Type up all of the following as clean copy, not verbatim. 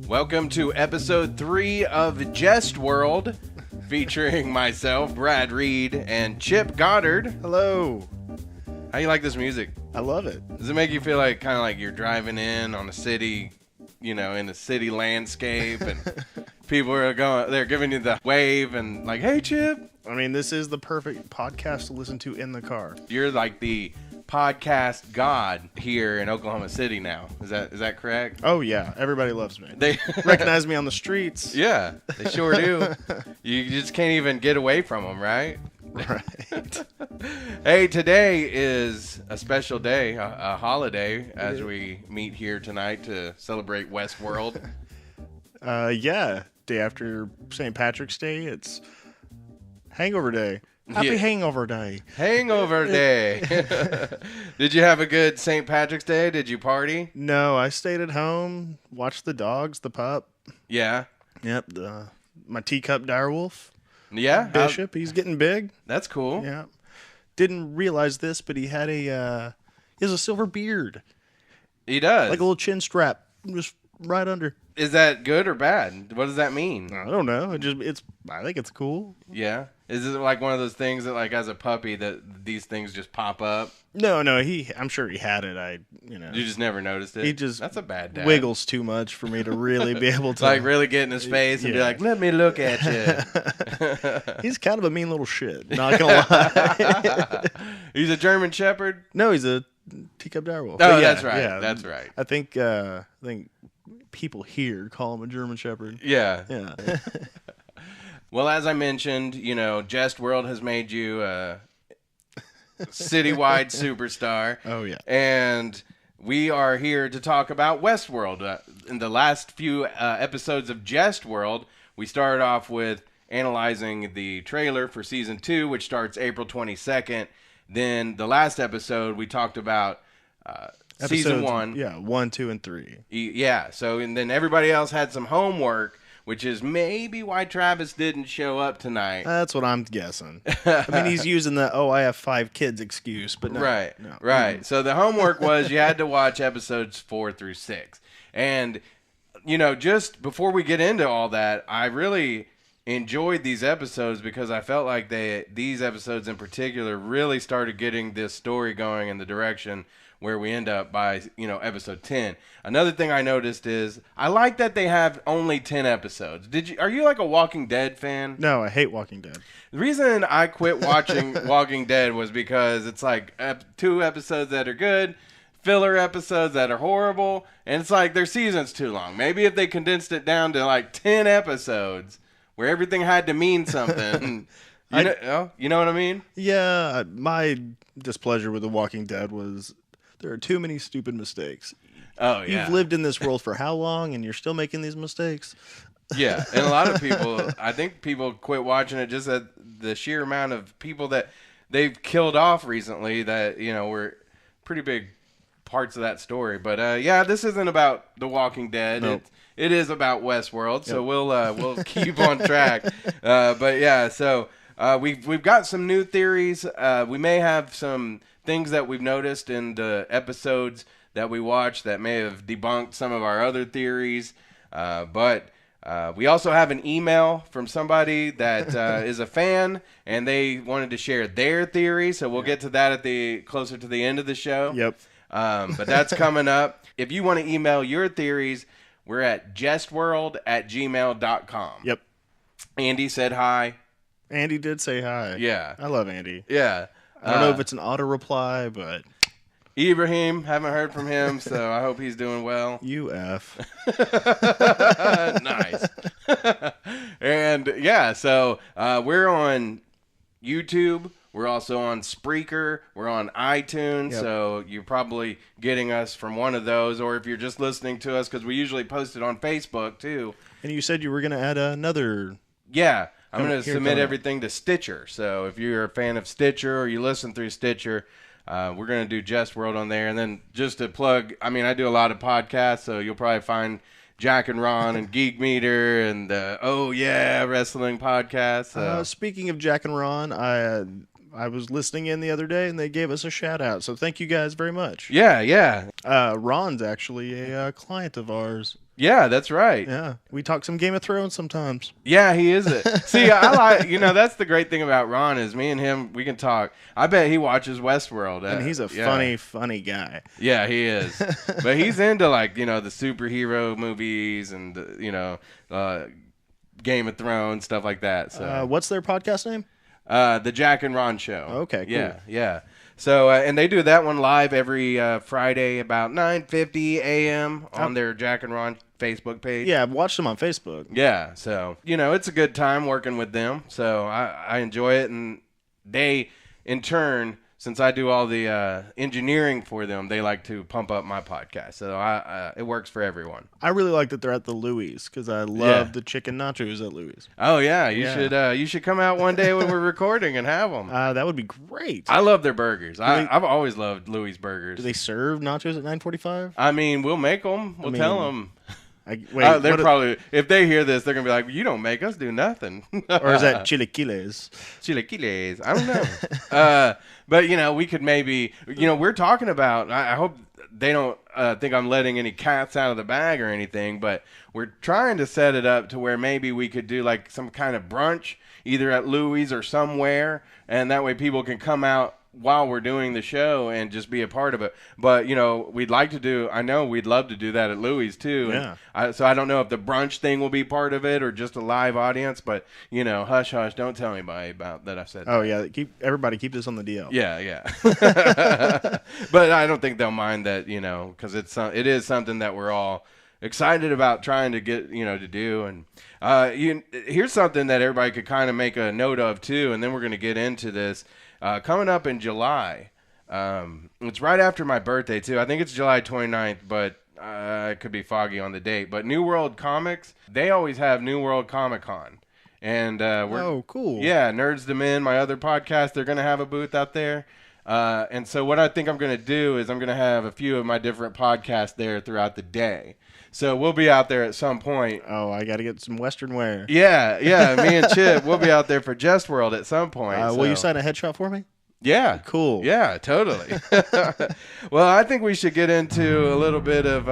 Welcome to episode 3 of Jestworld, featuring myself, Brad Reed, and Chip Goddard. Hello. How you like this music? I love it. Does it make you feel like kind of like you're driving in on a city, you know, in a city landscape, and people are they're giving you the wave and like, hey, Chip? I mean, this is the perfect podcast to listen to in the car. You're like the podcast god here in Oklahoma City now. Is that correct? Oh, yeah. Everybody loves me. They recognize me on the streets. Yeah, they sure do. You just can't even get away from them, right? Right. Hey, today is a special day, a holiday, as we meet here tonight to celebrate Westworld. Yeah. Day after St. Patrick's Day, it's Hangover Day. Happy Hangover Day. Hangover Day. Did you have a good St. Patrick's Day? Did you party? No, I stayed at home, watched the dogs, the pup. Yeah. Yep. My teacup direwolf. Yeah. Bishop. He's getting big. That's cool. Yeah. Didn't realize this, but he had he has a silver beard. He does. Like a little chin strap, just right under. Is that good or bad? What does that mean? I don't know. I think it's cool. Yeah. Is it like one of those things that, like, as a puppy, that these things just pop up? No. I'm sure he had it. You just never noticed it. That's a bad dad. Wiggles too much for me to really be able to like really get in his face and be like, "Let me look at you." He's kind of a mean little shit. Not gonna lie. He's a German Shepherd. No, he's a teacup direwolf. Oh, yeah, that's right. Yeah. That's right. I think people here call him a German Shepherd. Yeah. Yeah. Well, as I mentioned, Jestworld has made you a citywide superstar. Oh, yeah. And we are here to talk about Westworld. In the last few episodes of Jestworld, we started off with analyzing the trailer for Season 2, which starts April 22nd. Then the last episode, we talked about Season 1. Yeah, 1, 2, and 3. Yeah, and then everybody else had some homework, which is maybe why Travis didn't show up tonight. That's what I'm guessing. I mean, he's using the, I have 5 kids excuse, but no. Right, no. right. Mm-hmm. So the homework was you had to watch episodes 4 through 6. And, just before we get into all that, I really enjoyed these episodes because I felt like these episodes in particular really started getting this story going in the direction where we end up by, episode 10. Another thing I noticed is I like that they have only 10 episodes. Are you like a Walking Dead fan? No, I hate Walking Dead. The reason I quit watching Walking Dead was because it's like 2 episodes that are good, filler episodes that are horrible, and it's like their season's too long. Maybe if they condensed it down to like 10 episodes where everything had to mean something. You know what I mean? Yeah, my displeasure with The Walking Dead was there are too many stupid mistakes. Oh, yeah. You've lived in this world for how long, and you're still making these mistakes? Yeah, and a lot of people, I think people quit watching it just at the sheer amount of people that they've killed off recently that, were pretty big parts of that story. But, this isn't about The Walking Dead. Nope. It is about Westworld, so we'll keep on track. We've got some new theories. We may have some things that we've noticed in the episodes that we watched that may have debunked some of our other theories. But we also have an email from somebody that is a fan, and they wanted to share their theory. So we'll get to that closer to the end of the show. Yep. But that's coming up. If you want to email your theories, we're at jestworld@gmail.com. Yep. Andy said hi. Andy did say hi. Yeah. I love Andy. Yeah. I don't know if it's an auto reply, but Ibrahim, haven't heard from him, so I hope he's doing well. UF. Nice. And we're on YouTube. We're also on Spreaker. We're on iTunes. Yep. So you're probably getting us from one of those, or if you're just listening to us, because we usually post it on Facebook too. And you said you were going to add another. Yeah. I'm going to submit everything to Stitcher. So if you're a fan of Stitcher or you listen through Stitcher, we're going to do Jestworld on there. And then just to plug, I do a lot of podcasts, so you'll probably find Jack and Ron and Geek Meter and Wrestling podcast. So. Speaking of Jack and Ron, I was listening in the other day, and they gave us a shout out. So thank you guys very much. Yeah. Ron's actually a client of ours. Yeah, that's right. Yeah, we talk some Game of Thrones sometimes. Yeah, he is it. See, I like, that's the great thing about Ron is me and him, we can talk. I bet he watches Westworld. And he's a funny guy. Yeah, he is. But he's into like, the superhero movies and, Game of Thrones, stuff like that. So what's their podcast name? The Jack and Ron Show. Okay, cool. Yeah. So, and they do that one live every Friday about 9:50 a.m. on their Jack and Ron Facebook page. Yeah, I've watched them on Facebook. Yeah, so, it's a good time working with them. So I enjoy it. And they, in turn, since I do all the engineering for them, they like to pump up my podcast. So it works for everyone. I really like that they're at the Louis because I love the chicken nachos at Louis. Oh yeah, you should come out one day when we're recording and have them. That would be great. I love their burgers. I've always loved Louis burgers. Do they serve nachos at 9:45? I mean, we'll make them. We'll tell them. They're probably if they hear this, they're gonna be like, "You don't make us do nothing." Or is that chilaquiles? Chilaquiles. I don't know. But we could maybe. We're talking about. I hope they don't think I'm letting any cats out of the bag or anything. But we're trying to set it up to where maybe we could do like some kind of brunch, either at Louis or somewhere, and that way people can come out while we're doing the show and just be a part of it. But, we'd like to do, I know we'd love to do that at Louis too. Yeah. So I don't know if the brunch thing will be part of it or just a live audience, but, hush, hush, don't tell anybody about that I said Oh, that. yeah. Everybody keep this on the DL. Yeah. But I don't think they'll mind that, because it is something that we're all excited about trying to get, to do. And here's something that everybody could kind of make a note of too, and then we're going to get into this. Coming up in July, it's right after my birthday, too. I think it's July 29th, but it could be foggy on the date. But New World Comics, they always have New World Comic-Con. And oh, cool. Yeah, Nerds to Men, my other podcast, they're going to have a booth out there. And so what I think I'm going to do is I'm going to have a few of my different podcasts there throughout the day. So we'll be out there at some point. Oh, I got to get some Western wear. Yeah. Me and Chip, we'll be out there for Jestworld at some point. Will you sign a headshot for me? Yeah. Cool. Yeah, totally. Well, I think we should get into a little bit of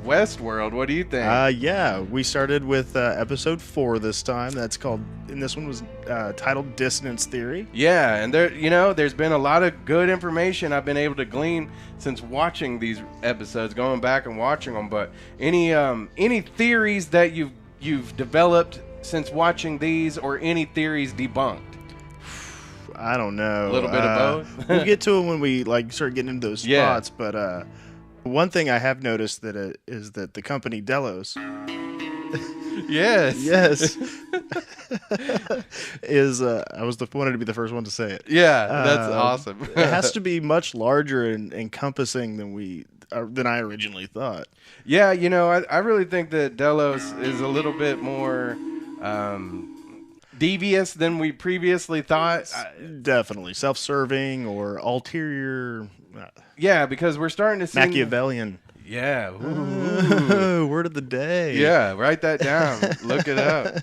Westworld. What do you think? Yeah. We started with episode 4 this time. And this one was titled Dissonance Theory. Yeah, and there's been a lot of good information I've been able to glean since watching these episodes, going back and watching them. But any theories that you've developed since watching these, or any theories debunked? I don't know. A little bit of both. We'll get to it when we start getting into those spots. But one thing I have noticed is that the company Delos. Yes. is I wanted to be the first one to say it. Yeah, that's awesome. It has to be much larger and encompassing than I originally thought. Yeah, I really think that Delos is a little bit more devious than we previously thought. Definitely self-serving or ulterior. Yeah, because we're starting to see Machiavellian. Yeah. Word of the day. Yeah, write that down. Look it up.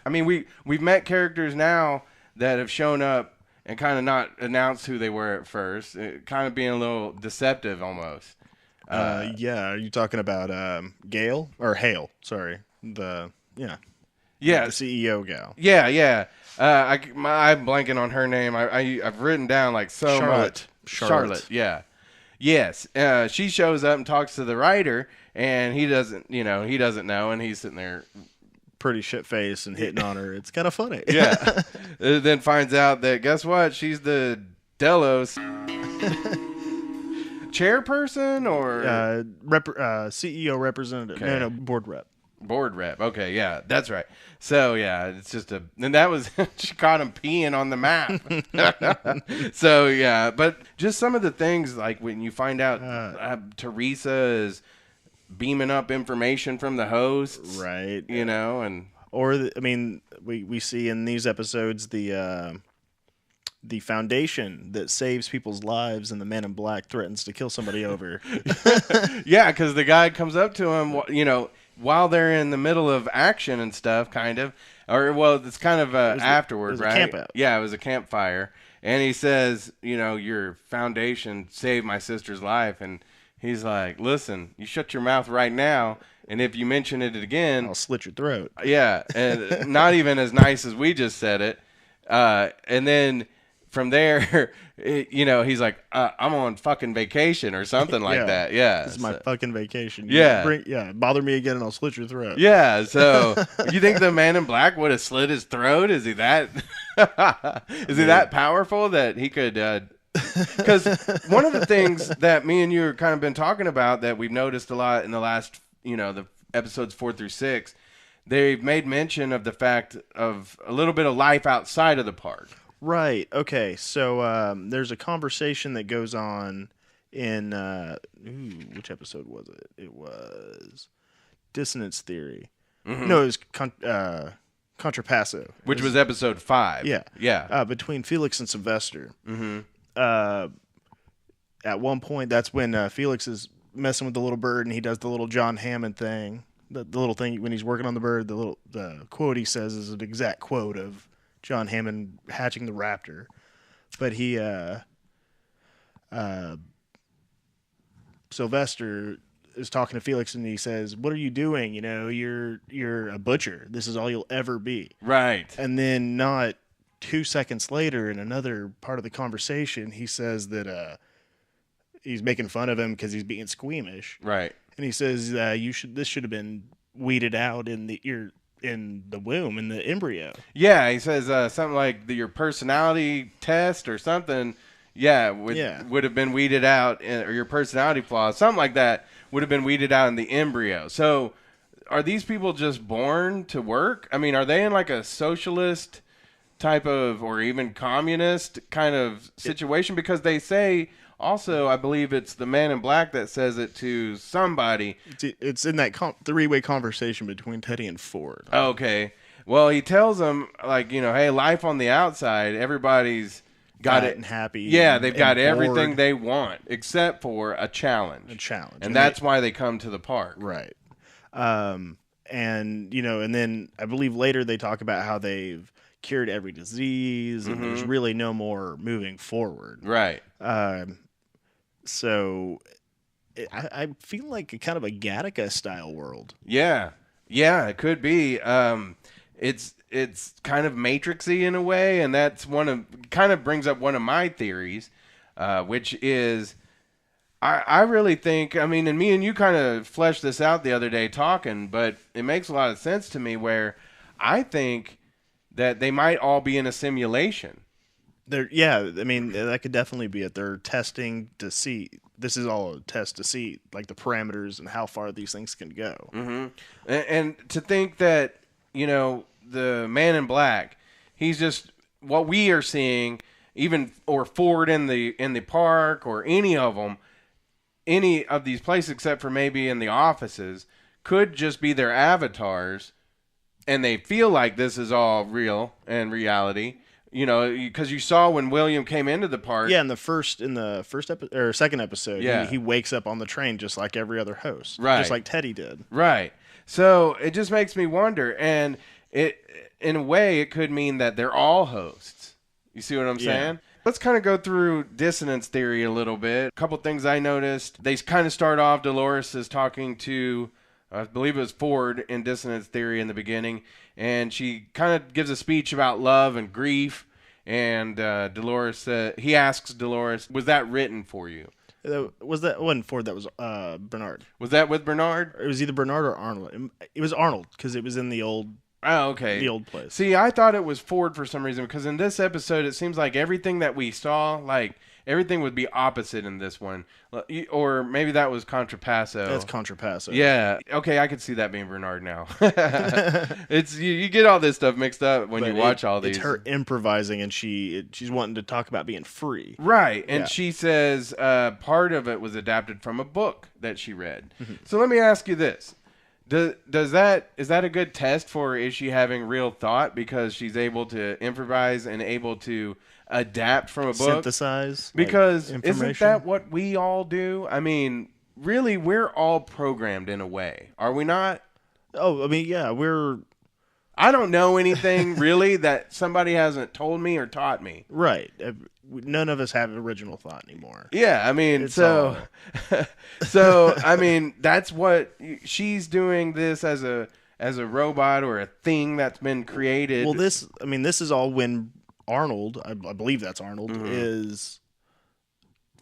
I mean, we've met characters now that have shown up and kind of not announced who they were at first, kind of being a little deceptive almost. Yeah, are you talking about Gale or Hale? Sorry, the CEO gal. Yeah. I'm blanking on her name. I've written down like so Charlotte. much. Charlotte. Yeah. Yes. She shows up and talks to the writer, and he doesn't know, and he's sitting there. Pretty shit face and hitting on her. It's kind of funny. Yeah. Then finds out that, guess what? She's the Delos chairperson or CEO representative. Okay. No, board rep. Board rep. Okay, yeah, that's right. So yeah, it's just and that was she caught him peeing on the map. So yeah, but just some of the things like when you find out Teresa is beaming up information from the hosts, right? And we see in these episodes the foundation that saves people's lives, and the Man in Black threatens to kill somebody over. Yeah, because the guy comes up to him, while they're in the middle of action and stuff, kind of, it's kind of afterward, right? A camp out. Yeah, it was a campfire, And he says, your foundation saved my sister's life. And he's like, listen, you shut your mouth right now. And if you mention it again, I'll slit your throat. Yeah. And not even as nice as we just said it. And then from there, he's like, I'm on fucking vacation or something like that. Yeah. This is my fucking vacation. Bother me again and I'll slit your throat. Yeah. So you think the man in black would have slit his throat? Is he that that powerful that he could, because one of the things that me and you have kind of been talking about that we've noticed a lot in the last, the episodes 4 through 6, they've made mention of the fact of a little bit of life outside of the park. Right. Okay. So there's a conversation that goes on in which episode was it? It was Dissonance Theory. Mm-hmm. No, it was Contrapasso, which was episode 5. Yeah. Yeah. Between Felix and Sylvester. Mm-hmm. At one point, that's when Felix is messing with the little bird, and he does the little John Hammond thing. The little thing when he's working on the bird. The quote he says is an exact quote of John Hammond hatching the raptor. But he Sylvester is talking to Felix, and he says, "What are you doing? You're a butcher. This is all you'll ever be." Right. And then not 2 seconds later, in another part of the conversation, he says that he's making fun of him because he's being squeamish. Right. And he says, this should have been weeded out in the womb, in the embryo. Yeah, he says something like your personality test or something. Yeah, would have been weeded out, or your personality flaws, something like that, would have been weeded out in the embryo. So, are these people just born to work? I mean, are they in like a socialist type of, or even communist kind of situation? Because they say. Also, I believe it's the man in black that says it to somebody. It's in that three-way conversation between Teddy and Ford. Okay. Well, he tells them, like, hey, life on the outside, everybody's got it and happy. Yeah, they've got everything they want except for a challenge. And that's why they come to the park. Right. And then I believe later they talk about how they've cured every disease and there's really no more moving forward. Right. So I feel like a kind of a Gattaca style world. Yeah, it could be. It's kind of Matrixy in a way, and that's kind of brings up one of my theories, which is I really think, I mean, and me and you kind of fleshed this out the other day talking, but it makes a lot of sense to me where I think that they might all be in a simulation. I mean, that could definitely be it. They're testing to see. This is all a test to see, like, the parameters and how far these things can go. Mm-hmm. And to think that, the man in black, he's just what we are seeing, even or Ford in the park or any of these places, except for maybe in the offices, could just be their avatars, and they feel like this is all real and reality. Because you saw when William came into the park. Yeah, in the second episode, he wakes up on the train just like every other host, right? Just like Teddy did, right? So it just makes me wonder, and in a way, it could mean that they're all hosts. You see what I'm saying? Let's kind of go through dissonance theory a little bit. A couple things I noticed. They kind of start off. Dolores is talking to, I believe it was Ford in dissonance theory in the beginning. And she kind of gives a speech about love and grief. And he asks Dolores, was that written for you? Wasn't Ford, that was Bernard. Was that with Bernard? It was either Bernard or Arnold. It was Arnold because it was in the old... Oh, okay. The old place. See, I thought it was Ford for some reason because in this episode, it seems like everything that we saw, like everything would be opposite in this one. Or maybe that was Contrapasso. That's Contrapasso. Yeah. Okay, I could see that being Bernard now. It's you get all this stuff mixed up when you watch all these. It's her improvising, and she's wanting to talk about being free. Right, and she says part of it was adapted from a book that she read. Mm-hmm. So let me ask you this. Is that a good test for is she having real thought because she's able to improvise and able to adapt from a book? Synthesize? Because isn't that what we all do? I mean, really, we're all programmed in a way. Are we not? Oh, I mean, yeah, I don't know anything really that somebody hasn't told me or taught me. Right. None of us have original thought anymore. Yeah, I mean, It's so I mean, that's what she's doing this as a robot or a thing that's been created. Well, this is all when Arnold, I believe that's Arnold, is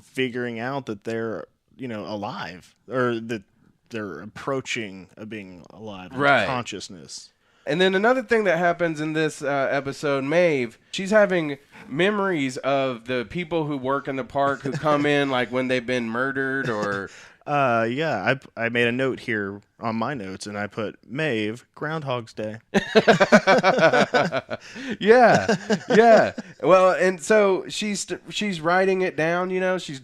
figuring out that they're, alive, or that they're approaching being alive, right? Consciousness. And then another thing that happens in this episode, Maeve, she's having memories of the people who work in the park who come in like when they've been murdered or... Yeah, I made a note here on my notes, and I put Maeve, Groundhog's Day. Yeah. Well, and so she's writing it down, she's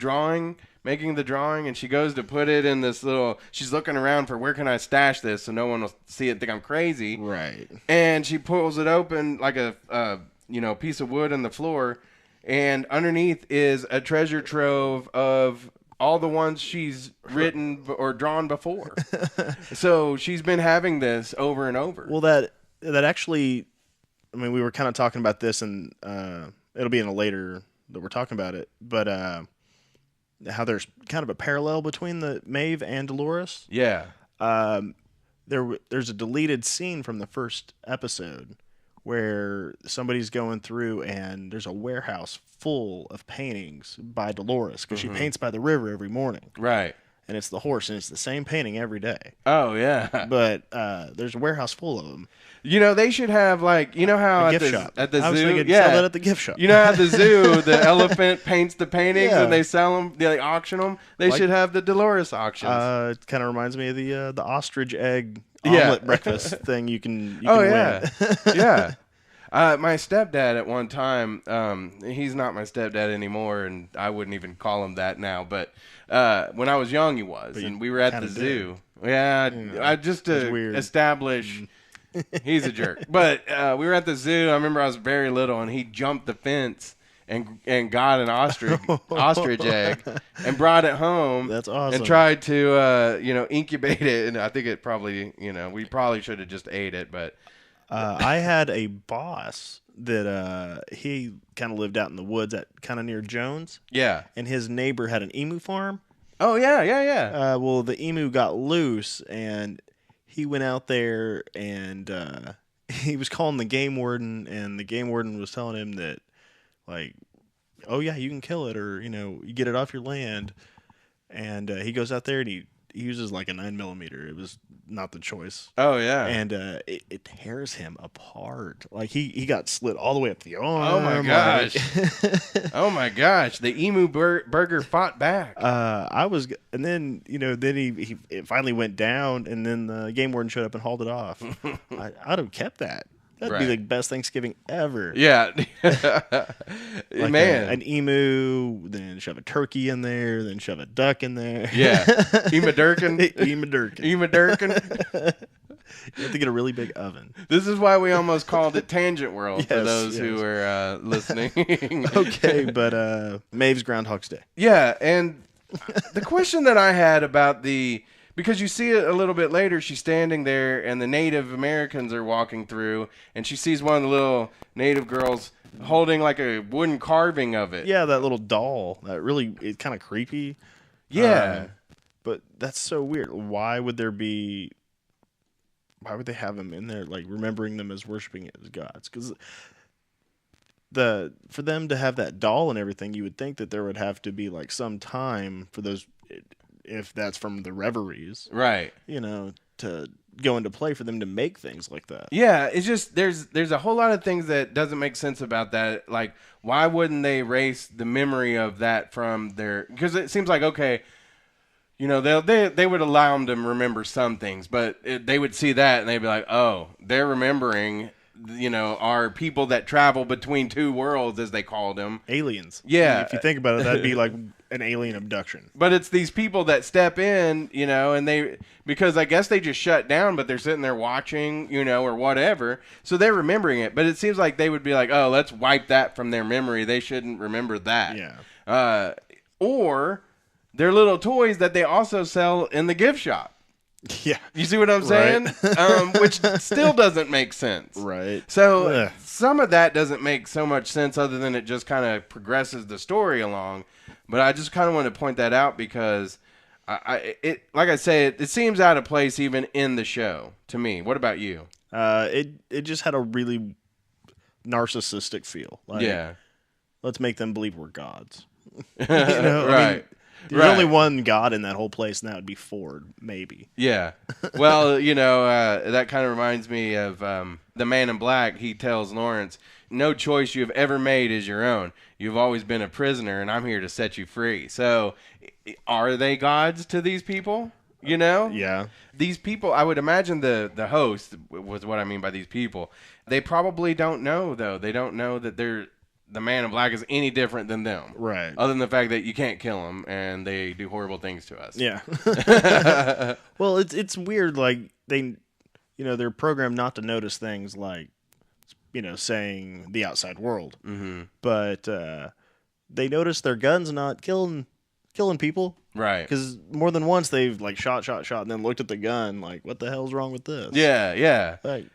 making the drawing, and she goes to put it in this little... She's looking around for where can I stash this so no one will see it and think I'm crazy. Right. And she pulls it open like a piece of wood on the floor, and underneath is a treasure trove of all the ones she's written or drawn before. So she's been having this over and over. Well, that actually... I mean, we were kind of talking about this, and it'll be in a later that we're talking about it, but... how there's kind of a parallel between the Maeve and Dolores. Yeah. There's a deleted scene from the first episode where somebody's going through and there's a warehouse full of paintings by Dolores because she paints by the river every morning. Right. And it's the horse, and it's the same painting every day. Oh, yeah. But there's a warehouse full of them. They should have, like, how at the zoo, sell that at the gift shop. At the zoo, the elephant paints the paintings and they sell them, they auction them. They should have the Dolores auctions. It kind of reminds me of the ostrich egg omelet breakfast thing. You can yeah. win. Yeah. My stepdad at one time, he's not my stepdad anymore, and I wouldn't even call him that now, but when I was young, he was, and we were at the zoo. Yeah, I just to establish... He's a jerk. But we were at the zoo. I remember I was very little, and he jumped the fence and got an ostrich egg and brought it home. That's awesome. And tried to incubate it. And I think it probably we probably should have just ate it. But I had a boss that he kind of lived out in the woods at kind of near Jones. Yeah. And his neighbor had an emu farm. Oh yeah. Well, the emu got loose and he went out there and he was calling the game warden, and the game warden was telling him that, like, oh yeah, you can kill it, or you get it off your land. And he goes out there and he uses like a 9mm. It was not the choice. Oh yeah. And it tears him apart. Like he got slit all the way up the arm. Oh my gosh. Oh my gosh. The emu burger fought back. And then he it finally went down, and then the game warden showed up and hauled it off. I'd have kept that. That'd be the best Thanksgiving ever. Yeah. Like man. An emu, then shove a turkey in there, then shove a duck in there. Yeah. Emadurkin. You have to get a really big oven. This is why we almost called it Tangent World for those who were listening. Okay, but Maeve's Groundhog's Day. Yeah, and the question that I had about because you see it a little bit later, she's standing there, and the Native Americans are walking through, and she sees one of the little Native girls holding like a wooden carving of it. Yeah, that little doll. That really, it's kind of creepy. Yeah. But that's so weird. Why would they have them in there, like remembering them as worshiping it as gods? Because for them to have that doll and everything, you would think that there would have to be like some time for those, if that's from the reveries, right? To go into play for them to make things like that. Yeah, it's just there's a whole lot of things that doesn't make sense about that. Like, why wouldn't they erase the memory of that from their? Because it seems like, okay, they would allow them to remember some things, but they would see that and they'd be like, oh, they're remembering. Are people that travel between two worlds, as they called them. Aliens. Yeah. If you think about it, that'd be like an alien abduction. But it's these people that step in, and because I guess they just shut down, but they're sitting there watching, or whatever. So they're remembering it. But it seems like they would be like, oh, let's wipe that from their memory. They shouldn't remember that. Yeah. Or they're little toys that they also sell in the gift shop. Yeah. You see what I'm saying? Which still doesn't make sense. Right. So Ugh. some of that doesn't make so much sense other than it just kind of progresses the story along. But I just kind of want to point that out because like I say, it seems out of place even in the show to me. What about you? It just had a really narcissistic feel. Like, Yeah. let's make them believe we're gods. Right. I mean, there's Right. only one god in that whole place, and that would be Ford, maybe. Yeah. Well, that kind of reminds me of the Man in Black. He tells Lawrence, no choice you have ever made is your own. You've always been a prisoner, and I'm here to set you free. So are they gods to these people? Yeah. These people, I would imagine the host was what I mean by these people. They probably don't know, though. They don't know that the Man in Black is any different than them. Right. Other than the fact that you can't kill them, and they do horrible things to us. Yeah. Well, it's weird. Like they're programmed not to notice things like, saying the outside world. Mm-hmm. But they notice their guns not killing people. Right. Because more than once they've like shot, and then looked at the gun like, what the hell's wrong with this? Yeah. Like,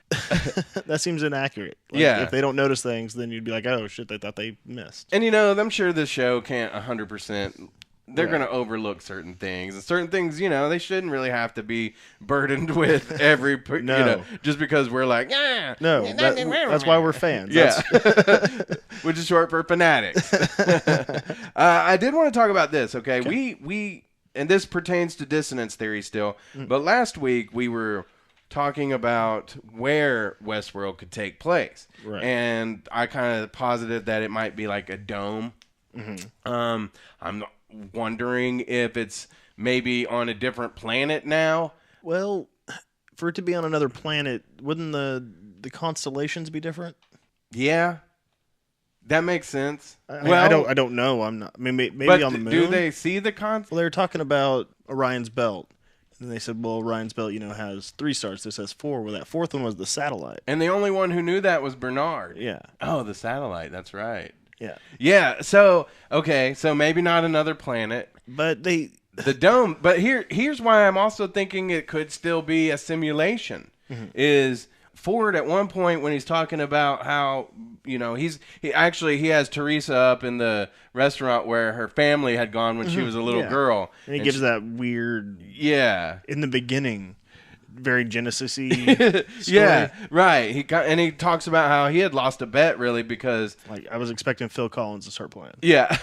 that seems inaccurate. Like, Yeah. If they don't notice things, then you'd be like, oh shit, they thought they missed. And I'm sure this show can't 100%. They're Right. going to overlook certain things. And certain things, they shouldn't really have to be burdened with every, No. just because we're like, yeah. No, that's why we're fans. Yeah. Which is short for fanatics. I did want to talk about this, okay? We and this pertains to dissonance theory still, but last week we were talking about where Westworld could take place. Right. And I kind of posited that it might be like a dome. Mm-hmm. I'm wondering if it's maybe on a different planet now. Well, for it to be on another planet, wouldn't the constellations be different? Yeah. That makes sense. I don't know. I'm not. I mean, maybe but on the moon. Do they see the Well, they were talking about Orion's belt, and they said, "Well, Orion's belt, has 3 stars. This has 4. Well, that 4th one was the satellite." And the only one who knew that was Bernard. Yeah. Oh, the satellite. That's right. Yeah. Yeah. So maybe not another planet. But The dome. But here's why I'm also thinking it could still be a simulation. Mm-hmm. Is Ford at one point when he's talking about how he has Teresa up in the restaurant where her family had gone when she was a little Yeah. girl, and he gives that weird yeah. in the beginning, very Genesis-y story. Yeah, right. He talks about how he had lost a bet really because Like, I was expecting Phil Collins to start playing. yeah,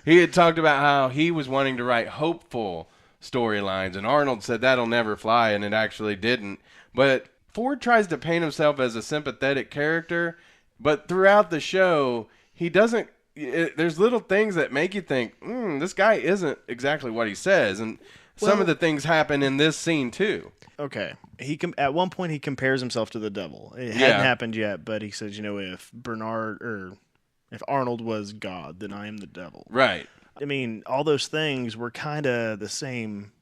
he had talked about how he was wanting to write hopeful storylines, and Arnold said that'll never fly, and it actually didn't. But Ford tries to paint himself as a sympathetic character, but throughout the show, he doesn't. There's little things that make you think, this guy isn't exactly what he says, and some of the things happen in this scene too. Okay. At one point he compares himself to the devil. It hadn't happened yet, but he says, if if Arnold was God, then I am the devil. Right. I mean, all those things were kind of the same,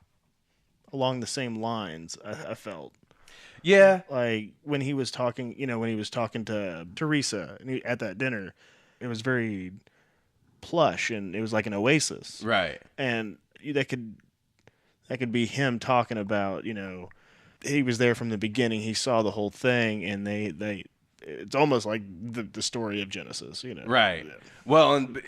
along the same lines. I felt. Yeah. Like when he was talking, when he was talking to Teresa at that dinner, it was very plush and it was like an oasis. Right. And that could be him talking about, he was there from the beginning. He saw the whole thing, and it's almost like the story of Genesis, Right. Yeah. Well, and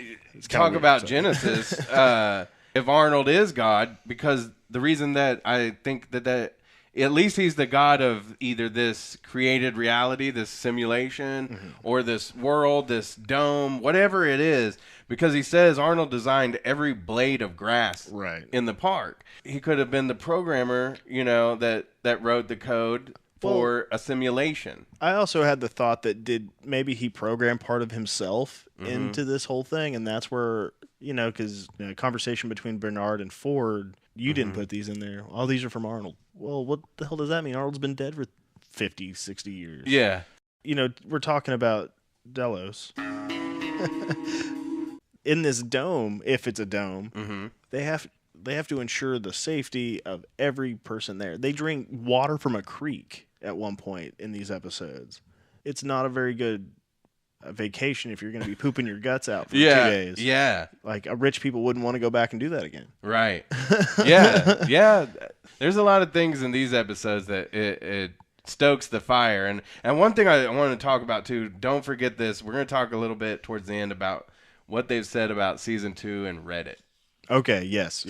talk weird, about so. Genesis. If Arnold is God, because the reason that I think that at least he's the god of either this created reality, this simulation, or this world, this dome, whatever it is, because he says Arnold designed every blade of grass in the park. He could have been the programmer, that wrote the code for a simulation. I also had the thought that maybe he programmed part of himself into this whole thing, and that's where, because conversation between Bernard and Ford, you didn't put these in there. All these are from Arnold. Well, what the hell does that mean? Arnold's been dead for 50, 60 years. Yeah. We're talking about Delos. In this dome, if it's a dome, they have to ensure the safety of every person there. They drink water from a creek at one point in these episodes. It's not a very good a vacation if you're going to be pooping your guts out for Yeah, 2 days. yeah, Like rich people wouldn't want to go back and do that again. right. Yeah, yeah. There's a lot of things in these episodes that it stokes the fire. And one thing I want to talk about too, don't forget this. We're going to talk a little bit towards the end about what they've said about season 2 and Reddit. Okay. Yes.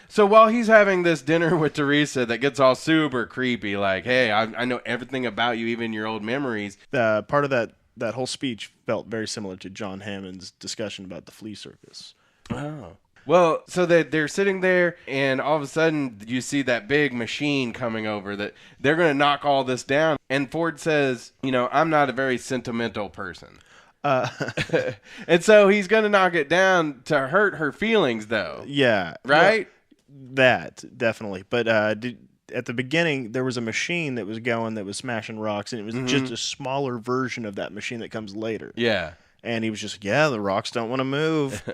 So while he's having this dinner with Teresa that gets all super creepy, like, hey, I know everything about you, even your old memories. Part of that whole speech felt very similar to John Hammond's discussion about the flea circus. Oh. Well, so they're sitting there, and all of a sudden you see that big machine coming over that they're going to knock all this down. And Ford says, I'm not a very sentimental person. And so he's going to knock it down to hurt her feelings, though. Yeah. Right? Well, that, definitely. But at the beginning, there was a machine that was going that was smashing rocks, and it was just a smaller version of that machine that comes later. Yeah. And he was just, the rocks don't want to move.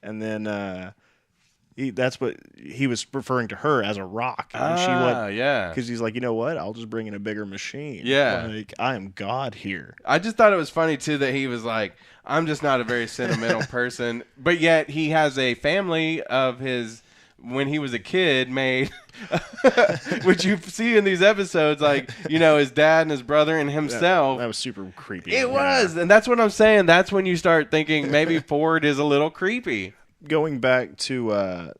And then that's what he was referring to her as, a rock. And she went, yeah. Because he's like, you know what? I'll just bring in a bigger machine. Yeah. Like, I am God here. I just thought it was funny, too, that he was like, I'm just not a very sentimental person. But yet he has a family of his, when he was a kid, made, which you see in these episodes, like, his dad and his brother and himself. That was super creepy. It was. And that's what I'm saying. That's when you start thinking maybe Ford is a little creepy. Going back to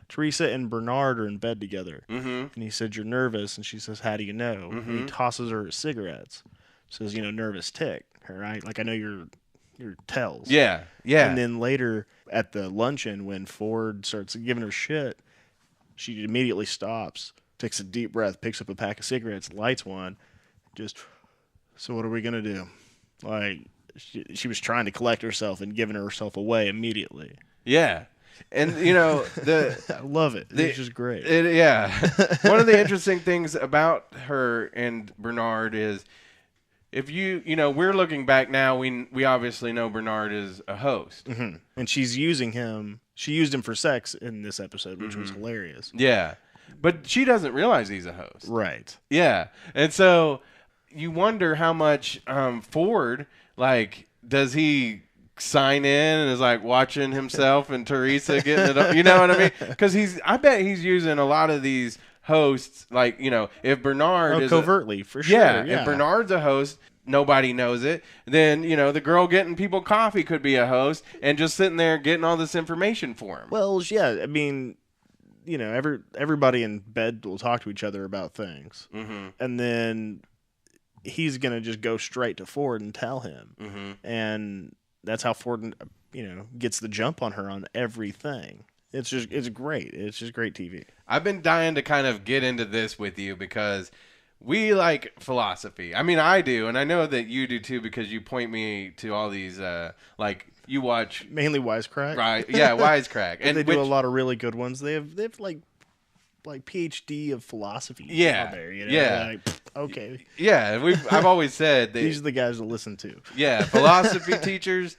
Teresa and Bernard are in bed together, and he said, "You're nervous," and she says, "How do you know?" And he tosses her cigarettes, says, "Nervous tick, all right? Like I know your tells." Yeah, yeah. And then later at the luncheon, when Ford starts giving her shit, she immediately stops, takes a deep breath, picks up a pack of cigarettes, lights one, just. So what are we gonna do? Like she was trying to collect herself and giving herself away immediately. Yeah. And, I love it. It's just great. Yeah. One of the interesting things about her and Bernard is if we're looking back now, we obviously know Bernard is a host. Mm-hmm. And she's using him. She used him for sex in this episode, which was hilarious. Yeah. But she doesn't realize he's a host. Right. Yeah. And so you wonder how much Ford, does he sign in and is watching himself and Teresa getting it up, you know what I mean? Because I bet he's using a lot of these hosts, if Bernard is covertly, for sure. Yeah, if Bernard's a host, nobody knows it, then the girl getting people coffee could be a host and just sitting there getting all this information for him. Well, yeah, I mean, everybody in bed will talk to each other about things, and then he's gonna just go straight to Ford and tell him, and that's how Ford, gets the jump on her on everything. It's great. It's just great TV. I've been dying to kind of get into this with you because we like philosophy. I mean, I do, and I know that you do too because you point me to all these, you watch mainly Wisecrack. Right? Yeah, Wisecrack, and they do a lot of really good ones. They have like PhD of philosophy. Yeah, out there, yeah. Okay. Yeah, I've always said that these are the guys to listen to. Yeah, philosophy teachers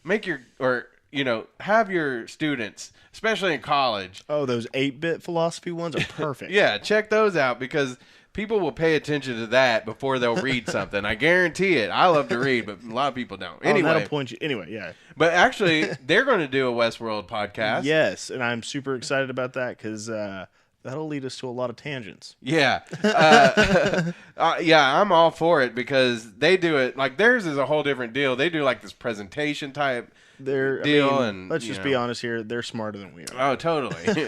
have your students, especially in college. Oh, those 8-bit philosophy ones are perfect. Yeah, check those out because people will pay attention to that before they'll read something. I guarantee it. I love to read, but a lot of people don't. Anyway, that'll point you. Anyway, yeah. But actually, they're going to do a Westworld podcast. Yes, and I'm super excited about that because that'll lead us to a lot of tangents. Yeah. Yeah, I'm all for it because they do it. Theirs is a whole different deal. They do this presentation type deal. And let's just be honest here. They're smarter than we are. Oh, totally.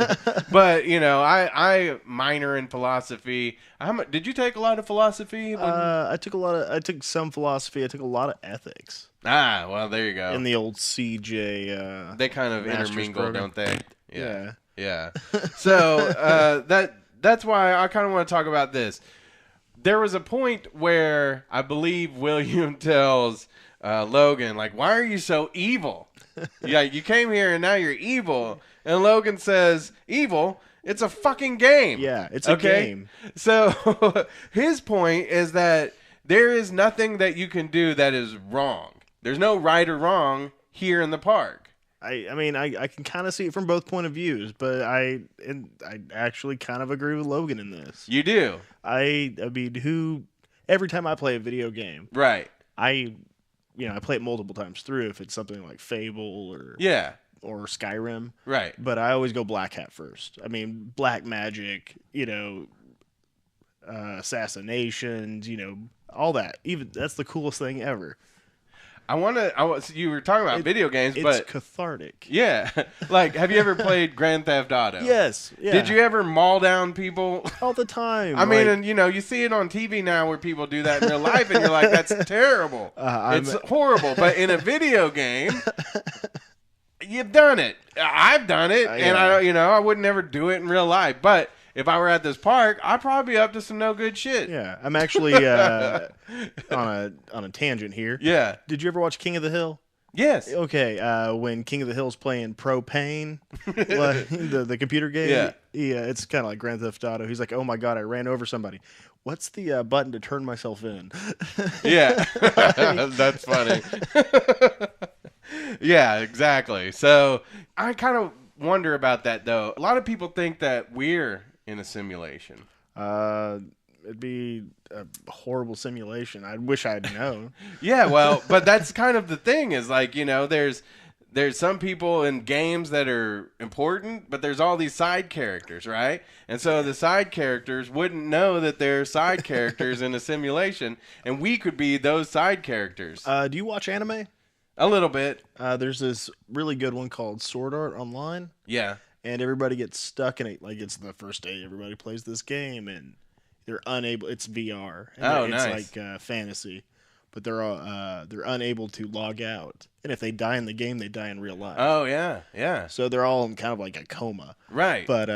But, I minor in philosophy. Did you take a lot of philosophy? I took some philosophy. I took a lot of ethics. Ah, well, there you go. In the old CJ they kind of intermingle, program. don't they? Yeah. So that's why I kind of want to talk about this. There was a point where I believe William tells Logan, why are you so evil? Yeah, you came here and now you're evil. And Logan says, evil? It's a fucking game. Yeah, it's a game. So his point is that there is nothing that you can do that is wrong. There's no right or wrong here in the park. I mean, I can kind of see it from both point of views, but I actually kind of agree with Logan in this. You do? I mean, who every time I play a video game, Right. I play it multiple times through if it's something like Fable Yeah. or Skyrim. Right. But I always go Black Hat first. I mean, black magic, assassinations, all that. Even that's the coolest thing ever. You were talking about video games, but it's cathartic. yeah, like have you ever played Grand Theft Auto? Yes. Yeah. Did you ever maul down people? All the time. I mean, and you see it on TV now where people do that in real life, and you're like, that's terrible. It's horrible. But in a video game, you've done it. I've done it, and I would never do it in real life. But if I were at this park, I'd probably be up to some no good shit. Yeah, I'm actually on a tangent here. Yeah. Did you ever watch King of the Hill? Yes. Okay. When King of the Hill's playing Propane, like, the computer game. Yeah. It's kind of like Grand Theft Auto. He's like, oh my god, I ran over somebody. What's the button to turn myself in? Yeah. That's funny. Yeah, exactly. So I kind of wonder about that though. A lot of people think that we're in a simulation. It'd be a horrible simulation. I wish I'd known. Yeah, well, but that's kind of the thing is like, there's some people in games that are important, but there's all these side characters, right? And so the side characters wouldn't know that they're side characters in a simulation, and we could be those side characters. Do you watch anime? A little bit. There's this really good one called Sword Art Online. Yeah. And everybody gets stuck in it. Like, it's the first day everybody plays this game, and they're unable. It's VR. And it's nice. like fantasy, but they're unable to log out. And if they die in the game, they die in real life. Oh yeah, yeah. So they're all in kind of like a coma. Right. But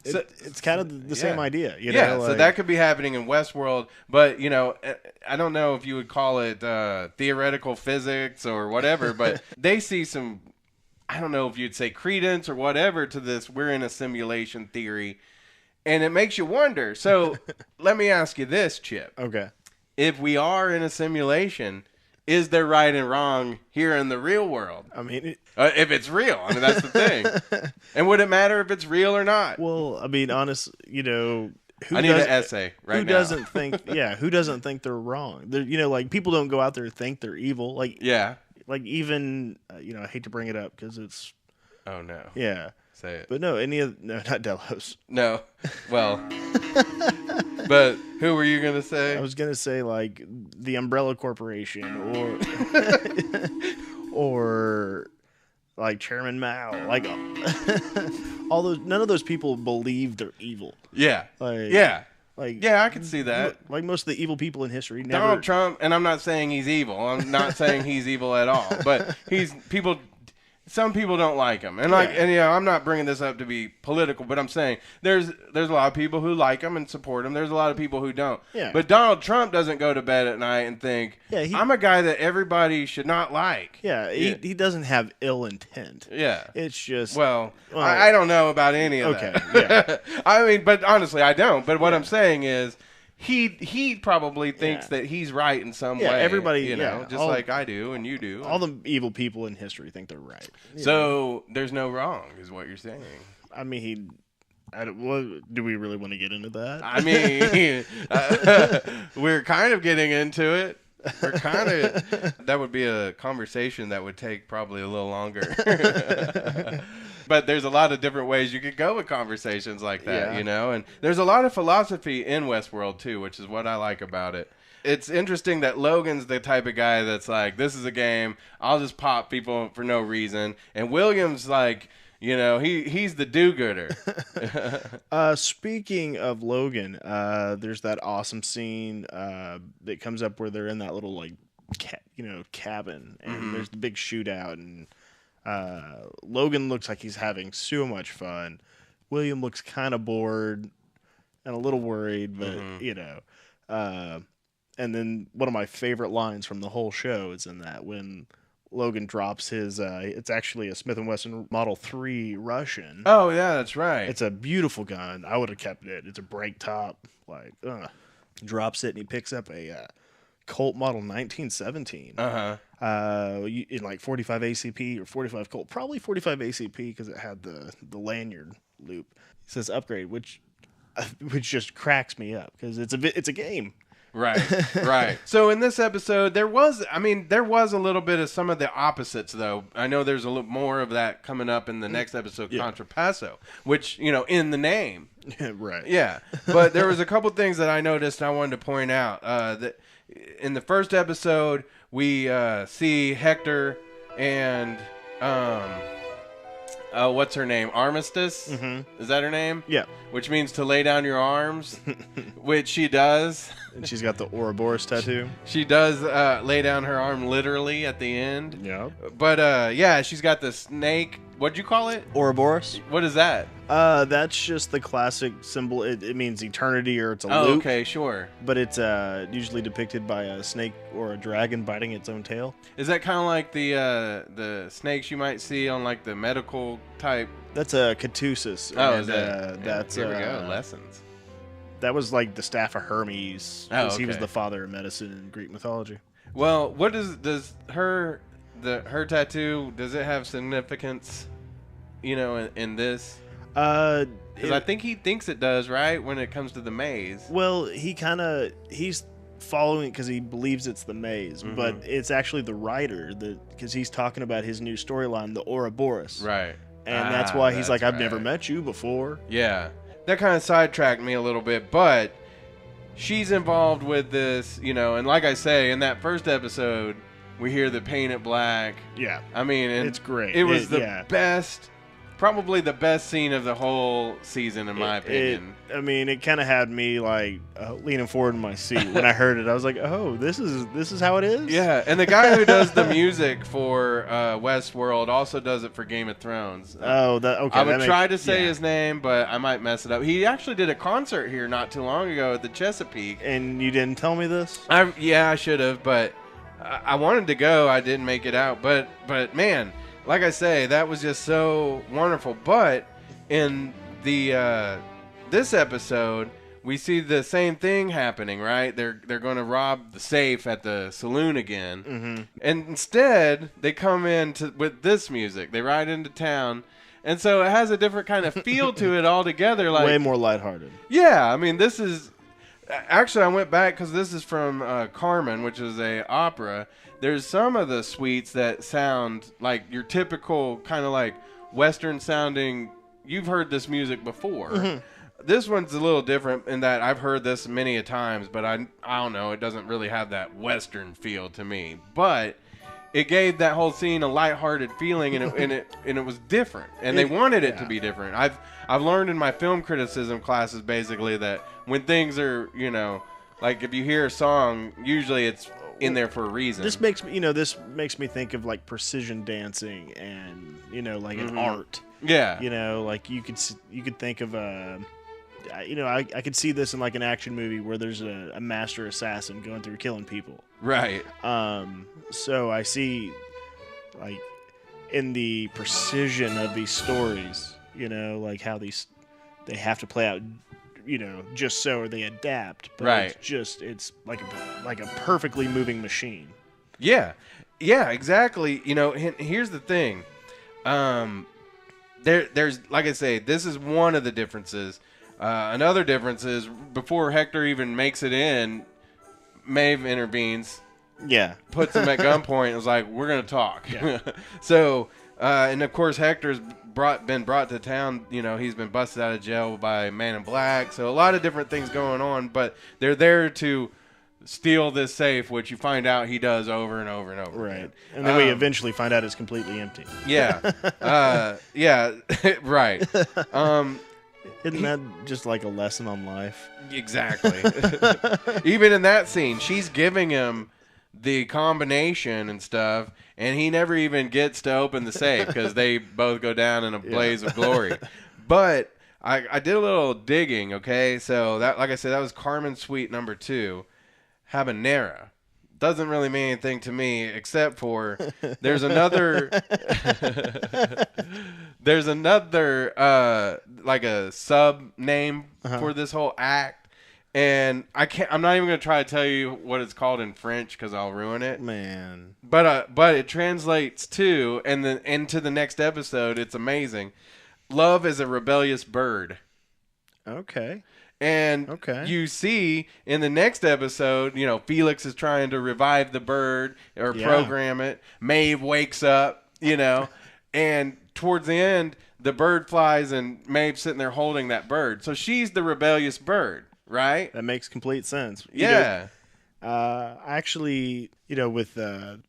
it's kind of the same idea. Yeah. So that could be happening in Westworld, but I don't know if you would call it theoretical physics or whatever, but they see some. I don't know if you'd say credence or whatever to this. We're in a simulation theory. And it makes you wonder. So let me ask you this, Chip. Okay. If we are in a simulation, is there right and wrong here in the real world? I mean, if it's real. I mean, that's the thing. And would it matter if it's real or not? Well, I mean, honest, who I need an essay right who now. Doesn't think? Yeah, who doesn't think they're wrong? They're, like people don't go out there and think they're evil. Like yeah, like even I hate to bring it up because it's. Oh no. Yeah. Say it. But no, not Delos. No. Well. But who were you gonna say? I was gonna say like the Umbrella Corporation or like Chairman Mao, like all those. None of those people believe they're evil. Yeah. Yeah, I can see that. Like most of the evil people in history. Never... Donald Trump, and I'm not saying he's evil. I'm not saying he's evil at all. But some people don't like him, and I'm not bringing this up to be political, but I'm saying there's a lot of people who like him and support him. There's a lot of people who don't. Yeah. But Donald Trump doesn't go to bed at night and think, I'm a guy that everybody should not like. Yeah, he doesn't have ill intent. Yeah, it's just I don't know about any of that. Yeah. I mean, but honestly, I don't. But what I'm saying is. He probably thinks that he's right in some way. Everybody, just like I do and you do. All the evil people in history think they're right. So there's no wrong, is what you're saying. I mean, do we really want to get into that? I mean, we're kind of getting into it. We're kind of. That would be a conversation that would take probably a little longer. But there's a lot of different ways you could go with conversations like that, and there's a lot of philosophy in Westworld too, which is what I like about it. It's interesting that Logan's the type of guy that's like, this is a game, I'll just pop people for no reason. And William's like, he's the do-gooder. Speaking of Logan, there's that awesome scene that comes up where they're in that little like cabin, and there's the big shootout, and Logan looks like he's having so much fun. William looks kind of bored and a little worried, but and then one of my favorite lines from the whole show is in that when Logan drops his it's actually a Smith & Wesson Model 3 Russian. Oh yeah, that's right. It's a beautiful gun. I would have kept it. It's a break top, drops it, and he picks up a Colt Model 1917. In like 45 ACP or 45 Colt, probably 45 ACP because it had the lanyard loop. It says upgrade, which just cracks me up because it's a game. Right. So in this episode, there was a little bit of some of the opposites, though. I know there's a little more of that coming up in the next episode, Contrapasso, which, in the name. Right. Yeah. But there was a couple things that I noticed and I wanted to point out. That in the first episode, we see Hector and... what's her name? Armistice? Mm-hmm. Is that her name? Yeah. Which means to lay down your arms, which she does. And she's got the Ouroboros tattoo. She does lay down her arm literally at the end. Yeah. But, she's got the snake. What'd you call it? Ouroboros. What is that? That's just the classic symbol. It means eternity, or it's a loop. Okay, sure. But it's usually depicted by a snake or a dragon biting its own tail. Is that kind of like the snakes you might see on like the medical type? That's a caduceus. Oh, is that? That's here we go. Lessons. That was like the staff of Hermes. Oh, okay. He was the father of medicine in Greek mythology. Well, what does her tattoo? Does it have significance? In this. Because I think he thinks it does, right? When it comes to the maze. Well, he's following it because he believes it's the maze, but it's actually the writer because he's talking about his new storyline, the Ouroboros. Right. And that's why he's like, I've never met you before. Yeah. That kind of sidetracked me a little bit, but she's involved with this, and like I say, in that first episode, we hear the Paint It Black. Yeah. I mean, it's great. It was the best, probably the best scene of the whole season, in my opinion. It kind of had me like leaning forward in my seat when I heard it. I was like, "Oh, this is how it is." Yeah, and the guy who does the music for Westworld also does it for Game of Thrones. Okay. I would try to say his name, but I might mess it up. He actually did a concert here not too long ago at the Chesapeake. And you didn't tell me this? I should have, but I wanted to go. I didn't make it out, but man. Like I say, that was just so wonderful. But in the this episode, we see the same thing happening, right? They're going to rob the safe at the saloon again, and instead they come in with this music. They ride into town, and so it has a different kind of feel to it altogether. Like way more lighthearted. Yeah, this is actually I went back because this is from Carmen, which is a opera. There's some of the suites that sound like your typical kind of like Western sounding. You've heard this music before. This one's a little different in that I've heard this many a times, but I don't know. It doesn't really have that Western feel to me. But it gave that whole scene a lighthearted feeling, and it was different. And they wanted it to be different. I've learned in my film criticism classes basically that when things are like if you hear a song, usually it's in there for a reason. This makes me think of like precision dancing and like an art. Yeah. Like you could think of I could see this in like an action movie where there's a master assassin going through killing people. Right. So I see like in the precision of these stories, like how they have to play out just so, or they adapt. But right. It's like a perfectly moving machine. Yeah, exactly. Here's the thing. There's like I say, this is one of the differences. Another difference is before Hector even makes it in, Maeve intervenes. Yeah. Puts him at gunpoint and is like, "We're gonna talk." Yeah. So, and of course, Hector's been brought to town. He's been busted out of jail by Man in Black. So a lot of different things going on, but they're there to steal this safe, which you find out he does over and over and over. Right. Again. And then we eventually find out it's completely empty. Yeah. Yeah. Right. Isn't that just like a lesson on life? Exactly. Even in that scene, she's giving him the combination and stuff, and he never even gets to open the safe because they both go down in a blaze of glory. But I did a little digging, okay? So that, like I said, that was Carmen Suite number 2, Habanera. Doesn't really mean anything to me except for there's another like a sub name for this whole act. And I'm not even gonna try to tell you what it's called in French because I'll ruin it. Man. But it translates to, and then into the next episode, it's amazing. Love is a rebellious bird. Okay. And Okay. you see in the next episode, Felix is trying to revive the bird or program it. Maeve wakes up, and towards the end, the bird flies and Maeve's sitting there holding that bird. So she's the rebellious bird, right? That makes complete sense. Yeah. Actually, with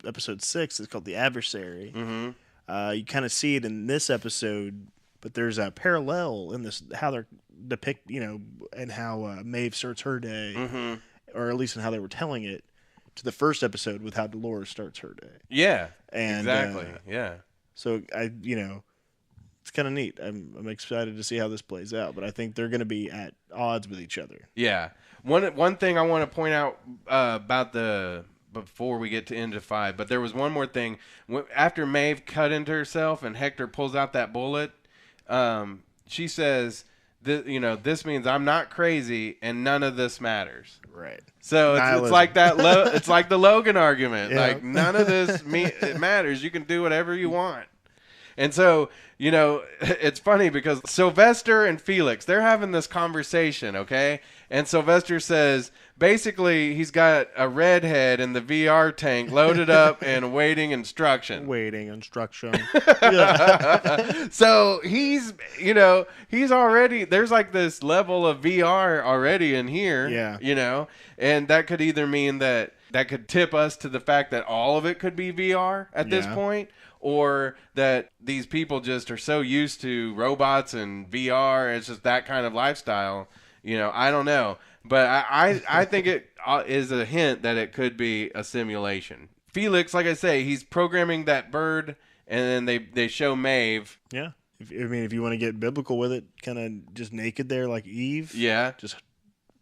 episode 6, it's called The Adversary. Mm-hmm. You kind of see it in this episode, but there's a parallel in this, how they're depict, and how Maeve starts her day, Mm-hmm. or at least in how they were telling it, to the first episode with how Dolores starts her day. Yeah. And, exactly. Yeah. So it's kind of neat. I'm excited to see how this plays out, but I think they're going to be at odds with each other. Yeah. One thing I want to point out before we get to into 5, but there was one more thing. After Maeve cut into herself and Hector pulls out that bullet, she says, this means I'm not crazy and none of this matters. Right. So it's like that. It's like the Logan argument. Yeah. Like none of this it matters. You can do whatever you want. And so, it's funny because Sylvester and Felix, they're having this conversation, okay? And Sylvester says, basically, he's got a redhead in the VR tank loaded up and awaiting instruction. Yeah. So he's already, there's like this level of VR already in here. Yeah. And that could either mean that could tip us to the fact that all of it could be VR at this point. Or that these people just are so used to robots and VR, it's just that kind of lifestyle. I don't know. But I think it is a hint that it could be a simulation. Felix, like I say, he's programming that bird, and then they show Maeve. Yeah. If you want to get biblical with it, kind of just naked there like Eve. Yeah. Just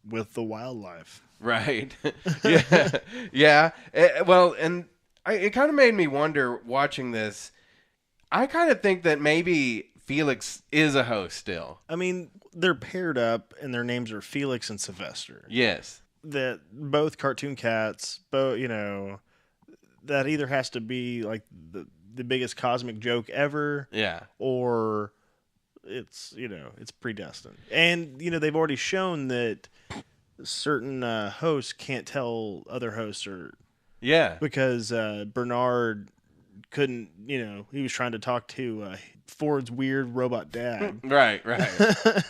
with the wildlife. Right. Yeah. Yeah. Well, and it kind of made me wonder watching this. I kind of think that maybe Felix is a host still. I mean, they're paired up, and their names are Felix and Sylvester. Yes. That both cartoon cats, that either has to be like the biggest cosmic joke ever. Yeah. Or it's predestined. And they've already shown that certain hosts can't tell other hosts Yeah. because Bernard couldn't, he was trying to talk to Ford's weird robot dad. Right.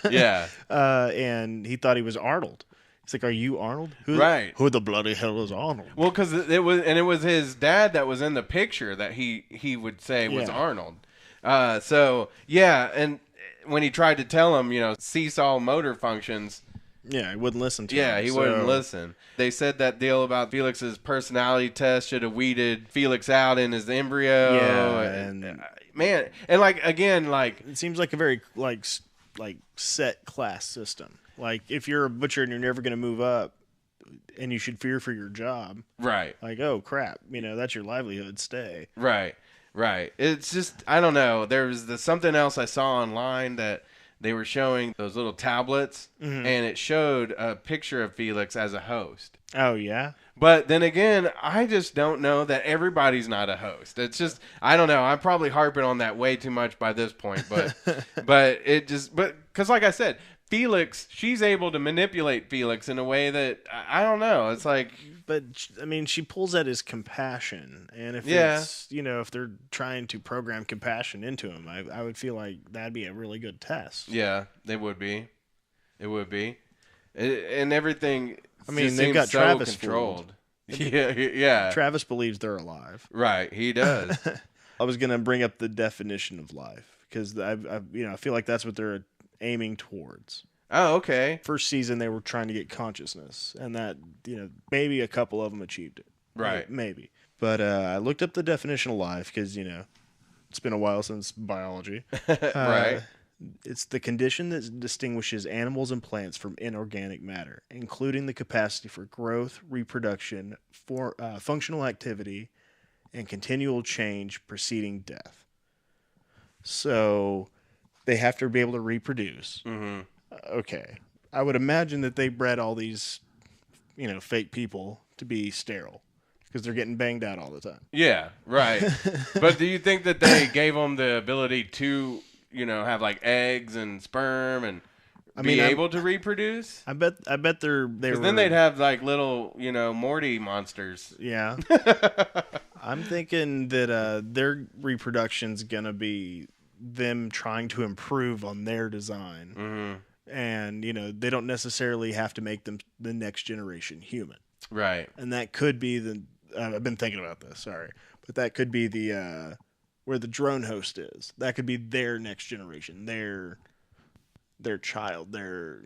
Yeah. And he thought he was Arnold. He's like, "Are you Arnold?" Who the bloody hell is Arnold? Well, because it was his dad that was in the picture that he would say was Arnold. So yeah, and when he tried to tell him, seesaw motor functions. Yeah, he wouldn't listen to him. Yeah, he wouldn't listen. They said that deal about Felix's personality test should have weeded Felix out in his embryo. Yeah, and it seems like a very like set class system. Like if you're a butcher and you're never going to move up, and you should fear for your job. Right. Like, oh crap, that's your livelihood. Stay. Right. It's just I don't know. There was something else I saw online that. They were showing those little tablets, and it showed a picture of Felix as a host. Oh, yeah? But then again, I just don't know that everybody's not a host. It's just, I don't know. I'm probably harping on that way too much by this point. But because like I said, Felix, she's able to manipulate Felix in a way that, I don't know. It's like... But, I mean, she pulls at his compassion. And if it's, if they're trying to program compassion into him, I would feel like that'd be a really good test. Yeah, it would be. And everything they've got so Travis controlled. Yeah. Travis believes they're alive. Right, he does. I was going to bring up the definition of life because I feel like that's what they're aiming towards. Oh, okay. First season, they were trying to get consciousness, and that, maybe a couple of them achieved it. Right. Maybe. But I looked up the definition of life because, it's been a while since biology. Right. It's the condition that distinguishes animals and plants from inorganic matter, including the capacity for growth, reproduction, functional activity, and continual change preceding death. So they have to be able to reproduce. Mm-hmm. Okay. I would imagine that they bred all these, fake people to be sterile because they're getting banged out all the time. Yeah, right. But do you think that they gave them the ability to, have like eggs and sperm and able to reproduce? I bet they were. Because then they'd have like little, Morty monsters. Yeah. I'm thinking that their reproduction's gonna be them trying to improve on their design, and they don't necessarily have to make them the next generation human. Right. And that could be the. I've been thinking about this. Sorry, but that could be the where the drone host is. That could be their next generation. Their child, their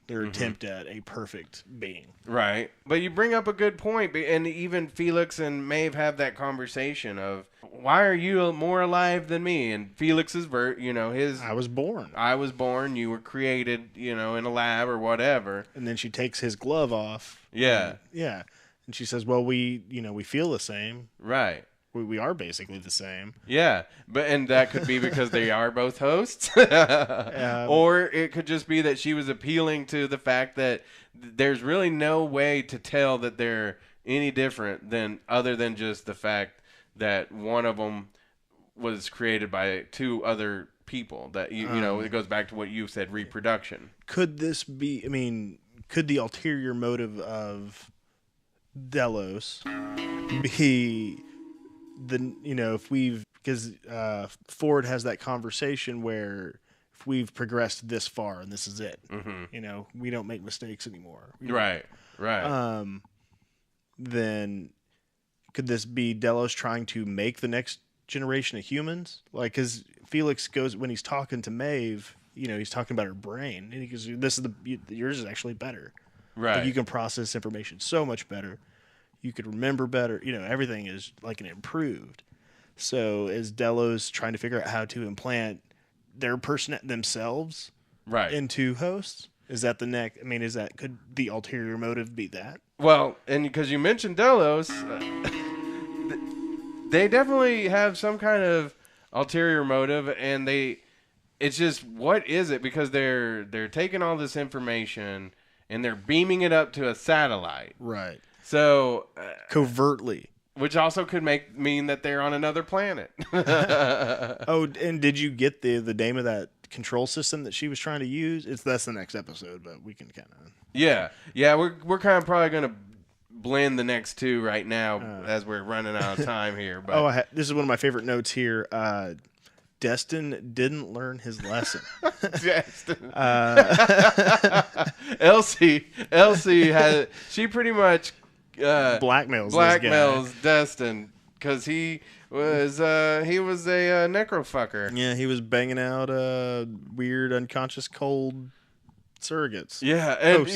attempt at a perfect being. Right. But you bring up a good point, and even Felix and Maeve have that conversation of, why are you more alive than me? And Felix's I was born, you were created, in a lab or whatever. And then she takes his glove off. Yeah. And she says, well, we feel the same. Right. We are basically the same. Yeah, and that could be because they are both hosts, or it could just be that she was appealing to the fact that there's really no way to tell that they're any different other than just the fact that one of them was created by two other people. That it goes back to what you said, reproduction. Could this be? I mean, could the ulterior motive of Delos be? Because Ford has that conversation where if we've progressed this far and this is it, we don't make mistakes anymore. Right. Then could this be Delos trying to make the next generation of humans? Like, because Felix goes, when he's talking to Maeve, he's talking about her brain, and he goes, yours is actually better. Right. Like, you can process information so much better. You could remember better. Everything is like an improved. So is Delos trying to figure out how to implant their person themselves into hosts? Is that the next? I mean, could the ulterior motive be that? Well, and because you mentioned Delos, they definitely have some kind of ulterior motive, and it's just, what is it? Because they're taking all this information and they're beaming it up to a satellite. Right. So covertly, which also could mean that they're on another planet. Oh, and did you get the name of that control system that she was trying to use? That's the next episode, but we can kind of. Yeah. We're kind of probably gonna blend the next two right now as we're running out of time here. But this is one of my favorite notes here. Destin didn't learn his lesson. Destin. Elsie she pretty much blackmails Destin because he was a necrofucker. Yeah, he was banging out weird unconscious cold surrogates. Yeah, and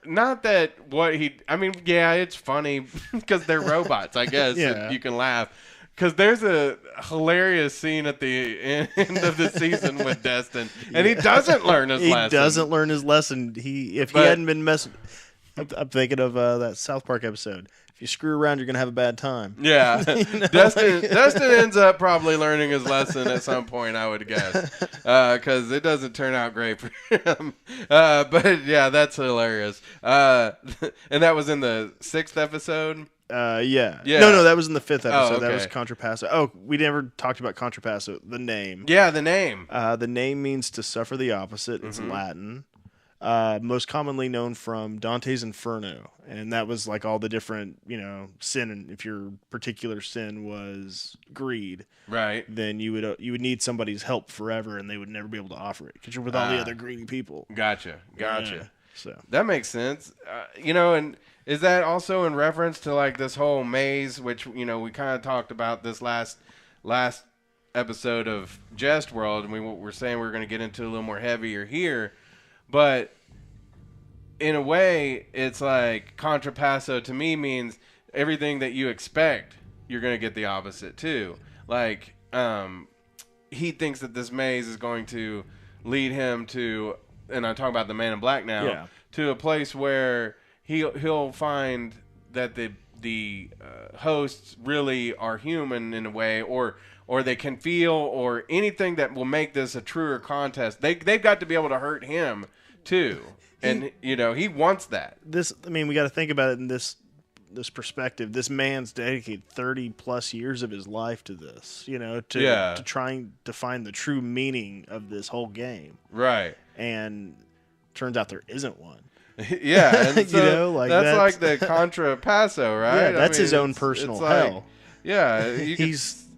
not that it's funny because they're robots, I guess. Yeah. You can laugh. Because there's a hilarious scene at the end of the season with Destin, and he doesn't learn his lesson. He doesn't learn his lesson. He hadn't been messing. I'm thinking of that South Park episode. If you screw around, you're gonna have a bad time. Yeah, Destin ends up probably learning his lesson at some point, I would guess, because it doesn't turn out great for him. But yeah, that's hilarious. And that was in the 6th episode. Yeah. No, that was in the 5th episode. Oh, okay. That was Contrapasso. Oh, we never talked about Contrapasso. The name. Yeah, the name. The name means to suffer the opposite. It's Latin. Most commonly known from Dante's Inferno, and that was like all the different, sin. And if your particular sin was greed, right, then you would need somebody's help forever, and they would never be able to offer it because you're with all the other greedy people. Gotcha. Yeah, so that makes sense. And is that also in reference to like this whole maze, which we kind of talked about this last episode of Jestworld, and we're saying we're going to get into a little more heavier here, but in a way, it's like contrapasso to me means everything that you expect, you're going to get the opposite too. Like he thinks that this maze is going to lead him to, and I'm talking about the Man in Black now, to a place where he'll find that the hosts really are human in a way, or they can feel, or anything that will make this a truer contest. They've got to be able to hurt him too, and he wants that. We got to think about it in this this perspective. This man's dedicated 30 plus years of his life to this, to trying to find the true meaning of this whole game. Right. And turns out there isn't one. Yeah. And so that's like the Contra Paso, right? Yeah, that's his own personal hell. Yeah.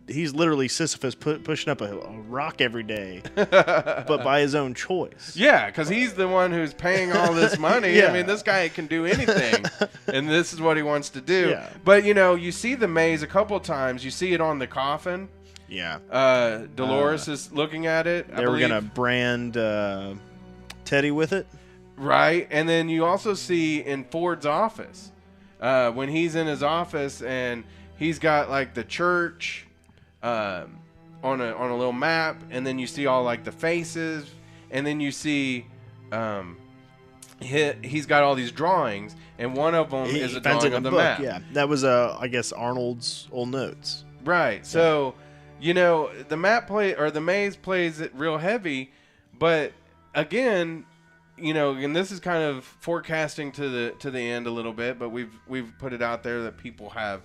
He's literally Sisyphus pushing up a rock every day, but by his own choice. Yeah, because he's the one who's paying all this money. Yeah. I mean, this guy can do anything, and this is what he wants to do. Yeah. But, you see the maze a couple times. You see it on the coffin. Yeah. Dolores is looking at it. They were going to brand Teddy with it. Right. And then you also see in Ford's office, when he's in his office and he's got, like, the church... on a little map, and then you see all like the faces, and then you see he's got all these drawings, and one of them is a drawing of the map. Yeah, that was I guess Arnold's old notes. Right. So, the map the maze plays it real heavy, but again, and this is kind of forecasting to the end a little bit, but we've put it out there that people have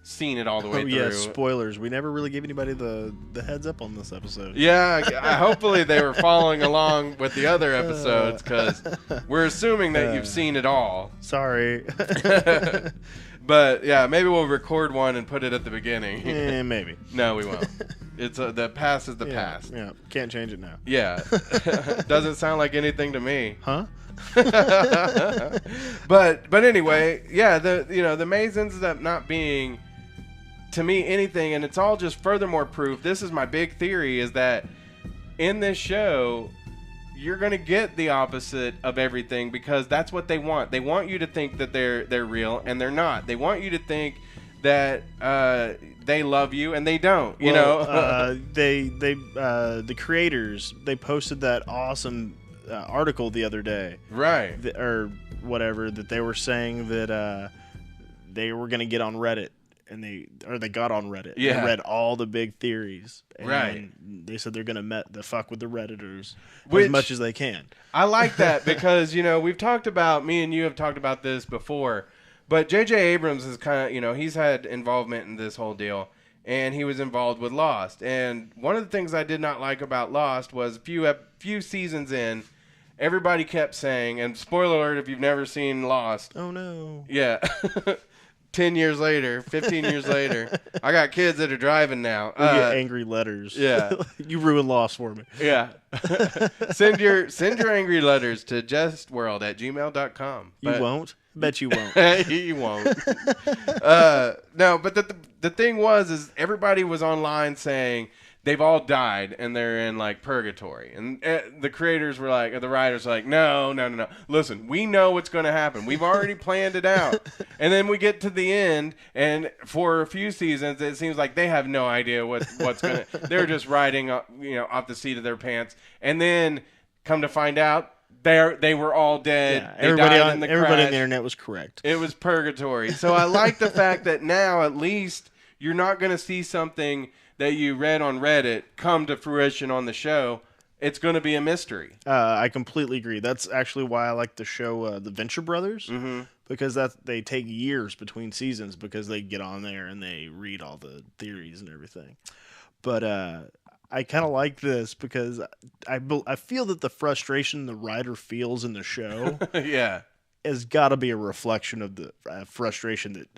seen it all the way through. Yeah, spoilers. We never really gave anybody the heads up on this episode. Yeah, hopefully they were following along with the other episodes, because we're assuming that you've seen it all. Sorry. But yeah, maybe we'll record one and put it at the beginning. Maybe. No, we won't. It's the past is the past. Yeah, can't change it now. Yeah. Doesn't sound like anything to me. Huh? But anyway, yeah, the maze ends up not being, to me, anything, and it's all just furthermore proof. This is my big theory, is that in this show you're going to get the opposite of everything, because that's what they want. They want you to think that they're real, and they're not. They want you to think that they love you, and they don't. The creators, they posted that awesome article the other day, right? Or whatever, that they were saying that they were going to get on Reddit. And they got on Reddit. Yeah. And read all the big theories. And right. They said they're gonna fuck with the Redditors as much as they can. I like that, because we've talked about, me and you have talked about this before, but J.J. Abrams is kind of, he's had involvement in this whole deal, and he was involved with Lost. And one of the things I did not like about Lost was a few seasons in, everybody kept saying, and spoiler alert if you've never seen Lost. Oh no. Yeah. 10 years later, 15 years later, I got kids that are driving now. We get angry letters. Yeah. You ruined Lost for me. Yeah. Send your angry letters to Jestworld@gmail.com. You won't? Bet you won't. You won't. No, but the thing is everybody was online saying they've all died and they're in like purgatory, and the creators were like, the writers were like, no. Listen, we know what's going to happen. We've already planned it out. And then we get to the end, and for a few seasons, it seems like they have no idea what's going to. They're just riding, off the seat of their pants, and then come to find out, they were all dead. Yeah, they died in the everybody crash. on the internet was correct. It was purgatory. So I like the fact that now at least you're not going to see something that you read on Reddit come to fruition on the show. It's going to be a mystery. I completely agree. That's actually why I like the show The Venture Brothers, because they take years between seasons, because they get on there and they read all the theories and everything. But I kind of like this because I feel that the frustration the writer feels in the show yeah, has got to be a reflection of the frustration that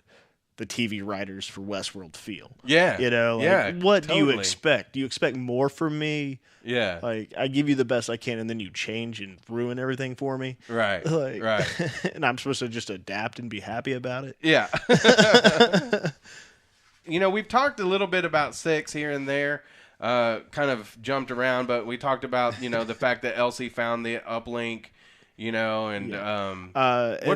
the TV writers for Westworld feel. Yeah. What totally. do you expect? Do you expect more from me? Yeah. Like, I give you the best I can, and then you change and ruin everything for me? Right. Right. And I'm supposed to just adapt and be happy about it? Yeah. We've talked a little bit about 6 here and there, kind of jumped around, but we talked about, the fact that Elsie found the uplink, what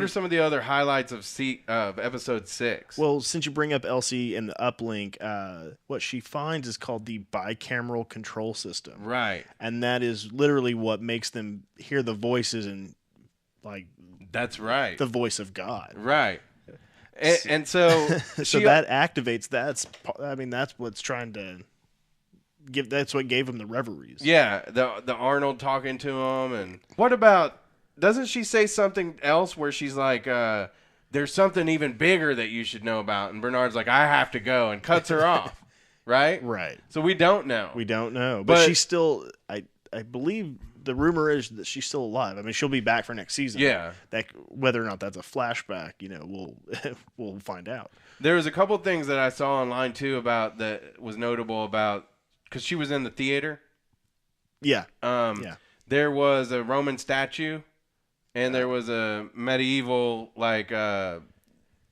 are some of the other highlights of episode 6? Well, since you bring up Elsie and the uplink, what she finds is called the bicameral control system. Right. And that is literally what makes them hear the voices and, like... That's right. The voice of God. Right. And so... so that activates... That's what's trying to... That's what gave him the reveries. Yeah, the Arnold talking to him. And what about... Doesn't she say something else where she's like, there's something even bigger that you should know about. And Bernard's like, I have to go, and cuts her off. Right? Right. So we don't know. We don't know. But she's still, I believe the rumor is that she's still alive. I mean, she'll be back for next season. Yeah. Whether or not that's a flashback, we'll find out. There was a couple things that I saw online, too, about that was notable about, because she was in the theater. Yeah. There was a Roman statue, and there was a medieval,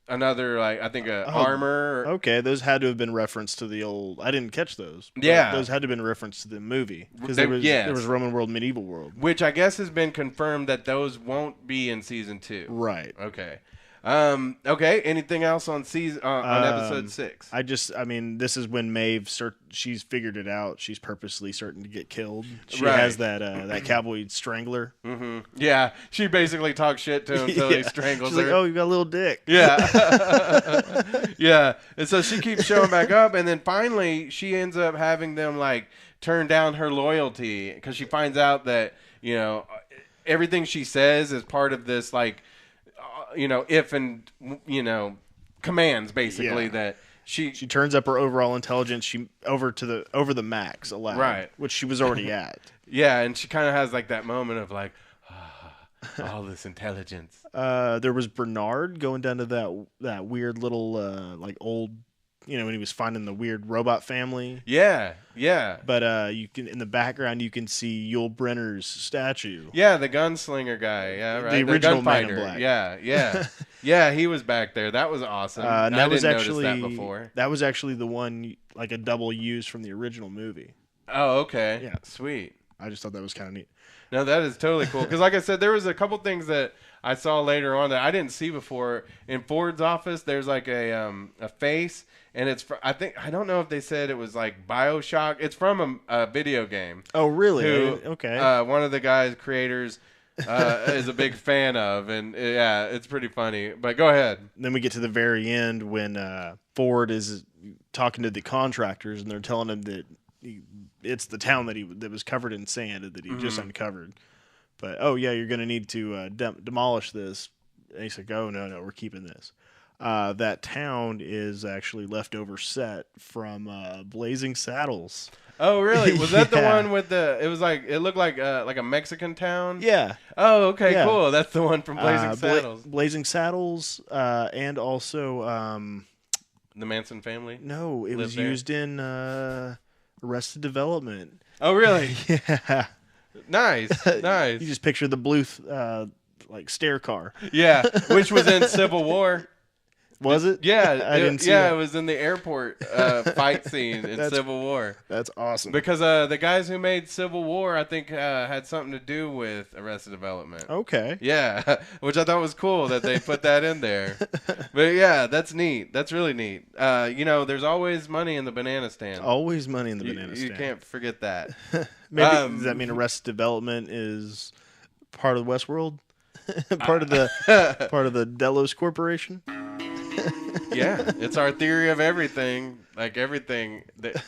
another, I think, armor. Okay, those had to have been referenced to the old. I didn't catch those. Yeah, those had to have been referenced to the movie because there was Roman World, Medieval World, which I guess has been confirmed that those won't be in season 2. Right. Okay. Okay. Anything else on on episode 6? I mean, this is when Maeve she's figured it out. She's purposely certain to get killed. She Right. has that cowboy strangler. Mm-hmm. Yeah, she basically talks shit to him until he strangles She's her. like, "Oh, you got a little dick." Yeah. Yeah. And so she keeps showing back up, and then finally she ends up having them turn down her loyalty because she finds out that everything she says is part of this if and commands basically that she turns up her overall intelligence. She over the max allowed, right, which she was already at. Yeah, and she kind of has that moment of all this intelligence. There was Bernard going down to that weird little old, when he was finding the weird robot family. Yeah. But you can in the background you can see Yul Brynner's statue. Yeah, the gunslinger guy. Yeah, right. The original gunfighter. Man in Black. Yeah. Yeah, he was back there. That was awesome. That I was didn't actually notice that before. That was actually the one a double used from the original movie. Oh, okay. Yeah, sweet. I just thought that was kind of neat. No, that is totally cool. Because like I said, there was a couple things that I saw later on that I didn't see before. In Ford's office, there's a face, and it's I don't know if they said it was BioShock. It's from a video game. Oh, really? Okay. One of the guys creators is a big fan of, and yeah, it's pretty funny. But go ahead. Then we get to the very end when Ford is talking to the contractors, and they're telling him that it's the town that was covered in sand that he just uncovered. But you're going to need to demolish this. And he's like, oh no, we're keeping this. That town is actually leftover set from Blazing Saddles. Oh really? Was that the one with it was it looked like a Mexican town? Yeah. Oh okay, yeah. Cool. That's the one from Blazing Saddles. Blazing Saddles, and also the Manson family. No, it was used in Arrested Development. Oh really? Yeah. Nice. You just picture the Bluth stair car. Yeah, which was in Civil War. Was it? Yeah, I didn't see that. It was in the airport fight scene in Civil War. That's awesome. Because the guys who made Civil War, I think, had something to do with Arrested Development. Okay. Yeah, which I thought was cool that they put that in there. But yeah, that's neat. That's really neat. There's always money in the banana stand. Always money in the banana stand. You can't forget that. Maybe does that mean Arrested Development is part of Westworld? part of the Delos Corporation? Yeah, it's our theory of everything. Everything that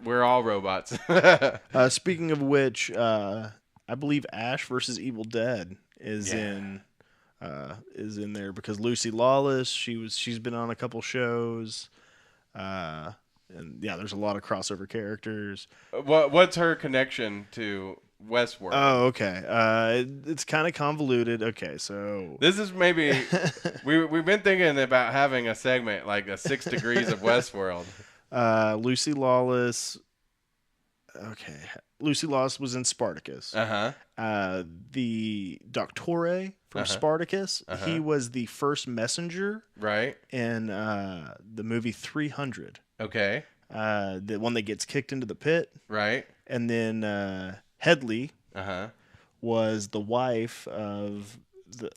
we're all robots. Speaking of which, I believe Ash versus Evil Dead is in there because Lucy Lawless. She's been on a couple shows, and there's a lot of crossover characters. What's her connection to Westworld? Oh, okay. It's kind of convoluted. Okay, so this is maybe we've been thinking about having a segment like a 6 Degrees of Westworld. Lucy Lawless. Okay, Lucy Lawless was in Spartacus. The Doctore from Spartacus. He was the first messenger. Right. In the movie 300. Okay. The one that gets kicked into the pit. Right. And then Headley was the wife of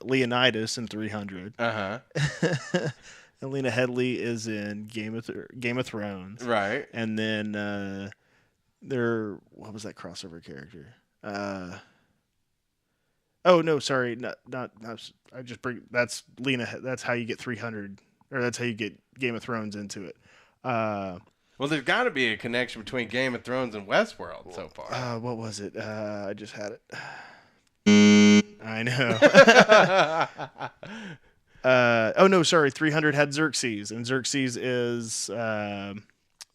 Leonidas in 300. And Lena Headley is in Game of Thrones. Right. And then what was that crossover character? Oh no, sorry, not I just bring that's Lena. That's how you get 300, or that's how you get Game of Thrones into it. Well, there's got to be a connection between Game of Thrones and Westworld so far. What was it? I just had it. I know. Oh no, sorry. 300 had Xerxes, and Xerxes is the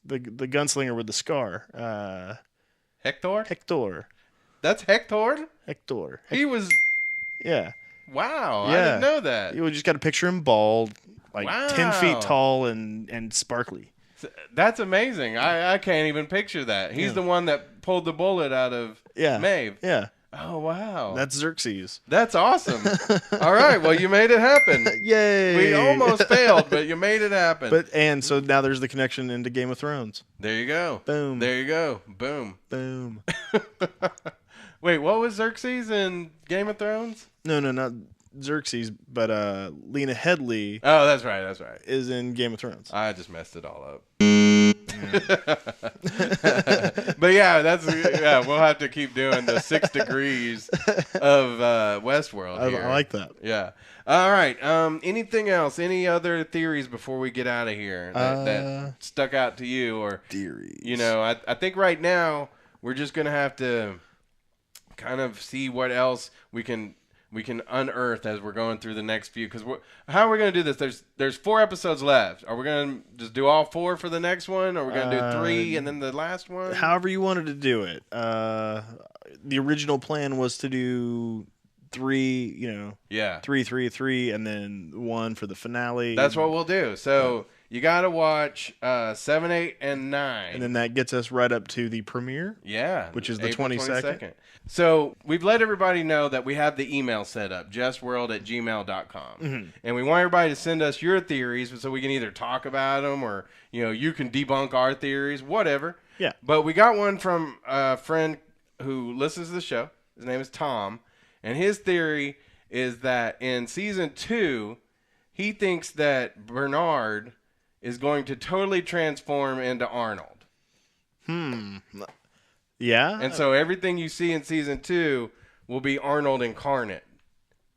gunslinger with the scar. Hector? Hector. That's Hector? Hector. He was... Yeah. Wow, I Yeah. didn't know that. You just got to picture him bald, like Wow. 10 feet tall and sparkly. That's amazing. I can't even picture that. He's the one that pulled the bullet out of Maeve. Yeah. Oh, wow. That's Xerxes. That's awesome. All right, well, you made it happen. Yay! We almost failed, but you made it happen. And so now there's the connection into Game of Thrones. There you go. Boom. There you go. Boom. Boom. Wait, what was Xerxes in Game of Thrones? No, not Xerxes, but Lena Headey Oh, that's right. That's right. is in Game of Thrones. I just messed it all up. But yeah, we'll have to keep doing the 6 degrees of Westworld here. I like that. Yeah. All right. Anything else? Any other theories before we get out of here that stuck out to you? Or Theories. You know, I think right now we're just gonna have to kind of see what else we can unearth as we're going through the next few. Because how are we going to do this? There's 4 episodes left. Are we going to just do all 4 for the next one? Or are we going to do 3 and then the last one? However you wanted to do it. The original plan was to do 3, 3, and then 1 for the finale. That's what we'll do. So you got to watch 7, 8, and 9. And then that gets us right up to the premiere. Yeah. Which is the April 22nd. So we've let everybody know that we have the email set up, jestworld@gmail.com. Mm-hmm. And we want everybody to send us your theories so we can either talk about them or, you can debunk our theories, whatever. Yeah. But we got one from a friend who listens to the show. His name is Tom. And his theory is that in season 2, he thinks that Bernard is going to totally transform into Arnold. Yeah. And so everything you see in season 2 will be Arnold incarnate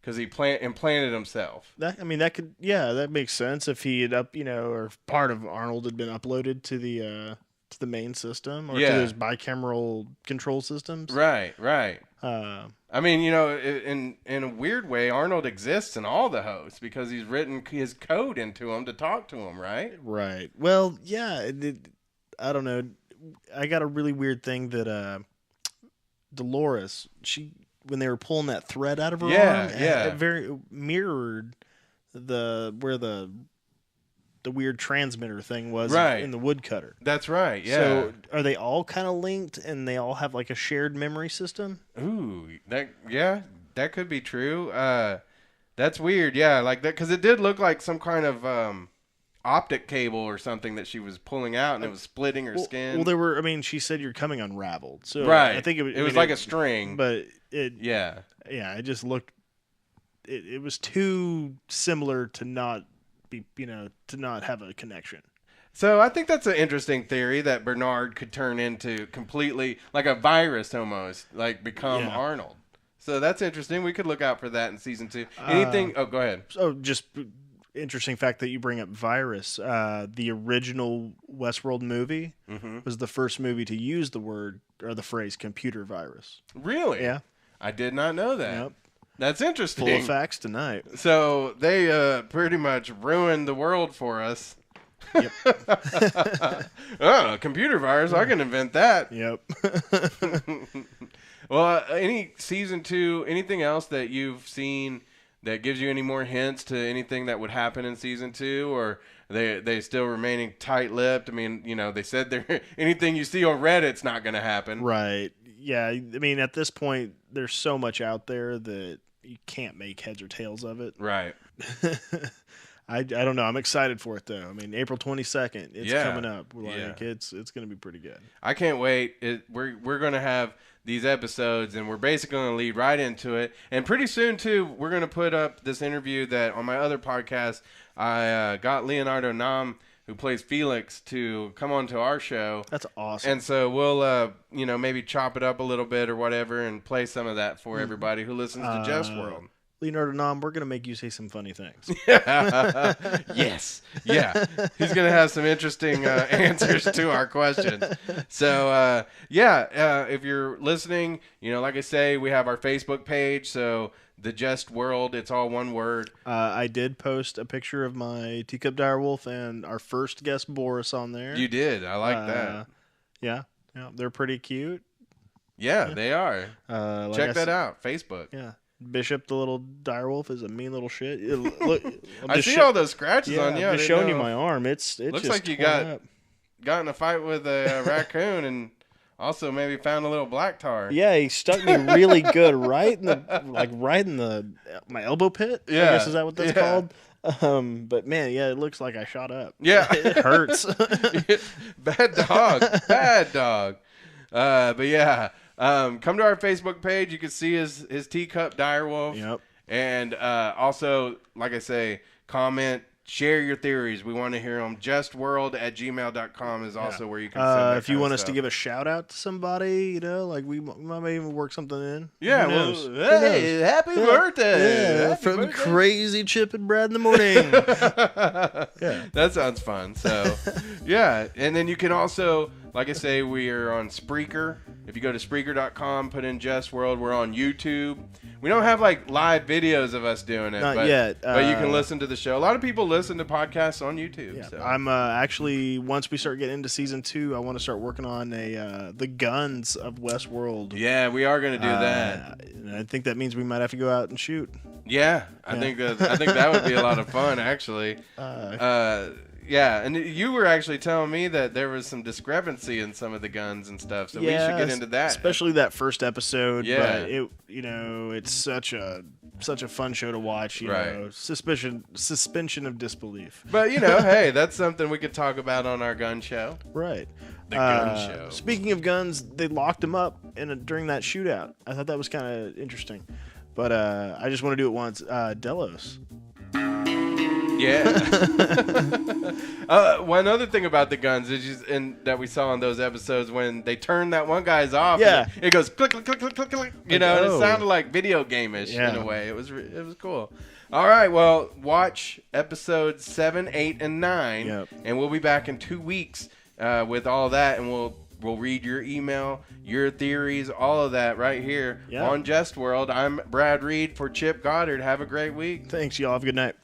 because he implanted himself. That makes sense if he had or if part of Arnold had been uploaded to the main system or to those bicameral control systems. Right. I mean, in a weird way, Arnold exists in all the hosts because he's written his code into them to talk to them, right? Right. Well, yeah. I don't know. I got a really weird thing that Dolores, when they were pulling that thread out of her arm, it very mirrored where the weird transmitter thing was in the woodcutter. That's right. Yeah. So are they all kind of linked and they all have like a shared memory system? Ooh, that could be true. That's weird. Yeah, like that because it did look like some kind of optic cable or something that she was pulling out and it was splitting her skin. Well, there were. I mean, she said you're coming unraveled. So right. I think it was like a string. But yeah. It just looked. It was too similar to not be to not have a connection. So I think that's an interesting theory that Bernard could turn into completely like a virus almost, like become Arnold. So that's interesting. We could look out for that in season 2. Anything? Go ahead. So just interesting fact that you bring up virus. The original Westworld movie was the first movie to use the word or the phrase computer virus. Really? Yeah. I did not know that. Yep. That's interesting. Full of facts tonight. So they pretty much ruined the world for us. Yep. Oh, computer virus. I can invent that. Yep. Well, any season 2, anything else that you've seen that gives you any more hints to anything that would happen in season 2, or they still remaining tight-lipped? I mean, they said anything you see on Reddit's not going to happen. Right. Yeah. I mean, at this point, there's so much out there that you can't make heads or tails of it. Right. I don't know. I'm excited for it though. I mean, April 22nd, it's coming up. It's going to be pretty good. I can't wait. We're going to have these episodes, and we're basically going to lead right into it. And pretty soon too, we're going to put up this interview that on my other podcast, I got Leonardo Nam, who plays Felix, to come on to our show. That's awesome. And so we'll, maybe chop it up a little bit or whatever and play some of that for everybody who listens to Jestworld. Leonardo Nam, we're gonna make you say some funny things. Yes. Yeah. He's going to have some interesting answers to our questions. So, if you're listening, like I say, we have our Facebook page. So, the Jestworld, it's all one word. I did post a picture of my teacup direwolf and our first guest Boris on there. You did. I like that. Yeah, they're pretty cute. Yeah, they are. Check that out. Facebook. Yeah. Bishop, the little direwolf, is a mean little shit. I see all those scratches on you. I'm just showing you my arm. It looks just like you got in a fight with a raccoon and also maybe found a little black tar. Yeah, he stuck me really good right in the my elbow pit. Yeah, I guess is that what that's called? But man, yeah, it looks like I shot up. Yeah, it hurts. Bad dog. But yeah. Come to our Facebook page. You can see his teacup direwolf. Yep. And also, like I say, comment, share your theories. We want to hear them. Jestworld@gmail.com is also where you can send that if you want us stuff. to give a shout out to somebody, like we might even work something in. Yeah, well, hey, happy birthday. Yeah, Happy from birthday. Crazy Chip and Brad in the morning. Yeah. That sounds fun. So, yeah. And then you can also, like I say, we are on Spreaker. If you go to Spreaker.com, put in Jestworld, we're on YouTube. We don't have like live videos of us doing it. Not yet. But you can listen to the show. A lot of people listen to podcasts on YouTube. Yeah, So. I'm actually, once we start getting into season 2, I want to start working on the guns of Westworld. Yeah, we are going to do that. And I think that means we might have to go out and shoot. Yeah, I think that would be a lot of fun, actually. Yeah, and you were actually telling me that there was some discrepancy in some of the guns and stuff, so we should get into that. Especially that first episode. Yeah. But it's such a fun show to watch. You know, suspension of disbelief. But hey, that's something we could talk about on our gun show. Right. The gun show. Speaking of guns, they locked him up during that shootout. I thought that was kind of interesting. But I just want to do it once. Delos. Yeah. One other thing about the guns is that we saw in those episodes when they turned that one guy's off. Yeah. It goes click click click click click click. And it sounded like video game-ish in a way. It was cool. All right, well, watch episodes 7, 8, and 9, and we'll be back in 2 weeks with all that, and we'll read your email, your theories, all of that right here on Jestworld. I'm Brad Reed for Chip Goddard. Have a great week. Thanks, y'all. Have a good night.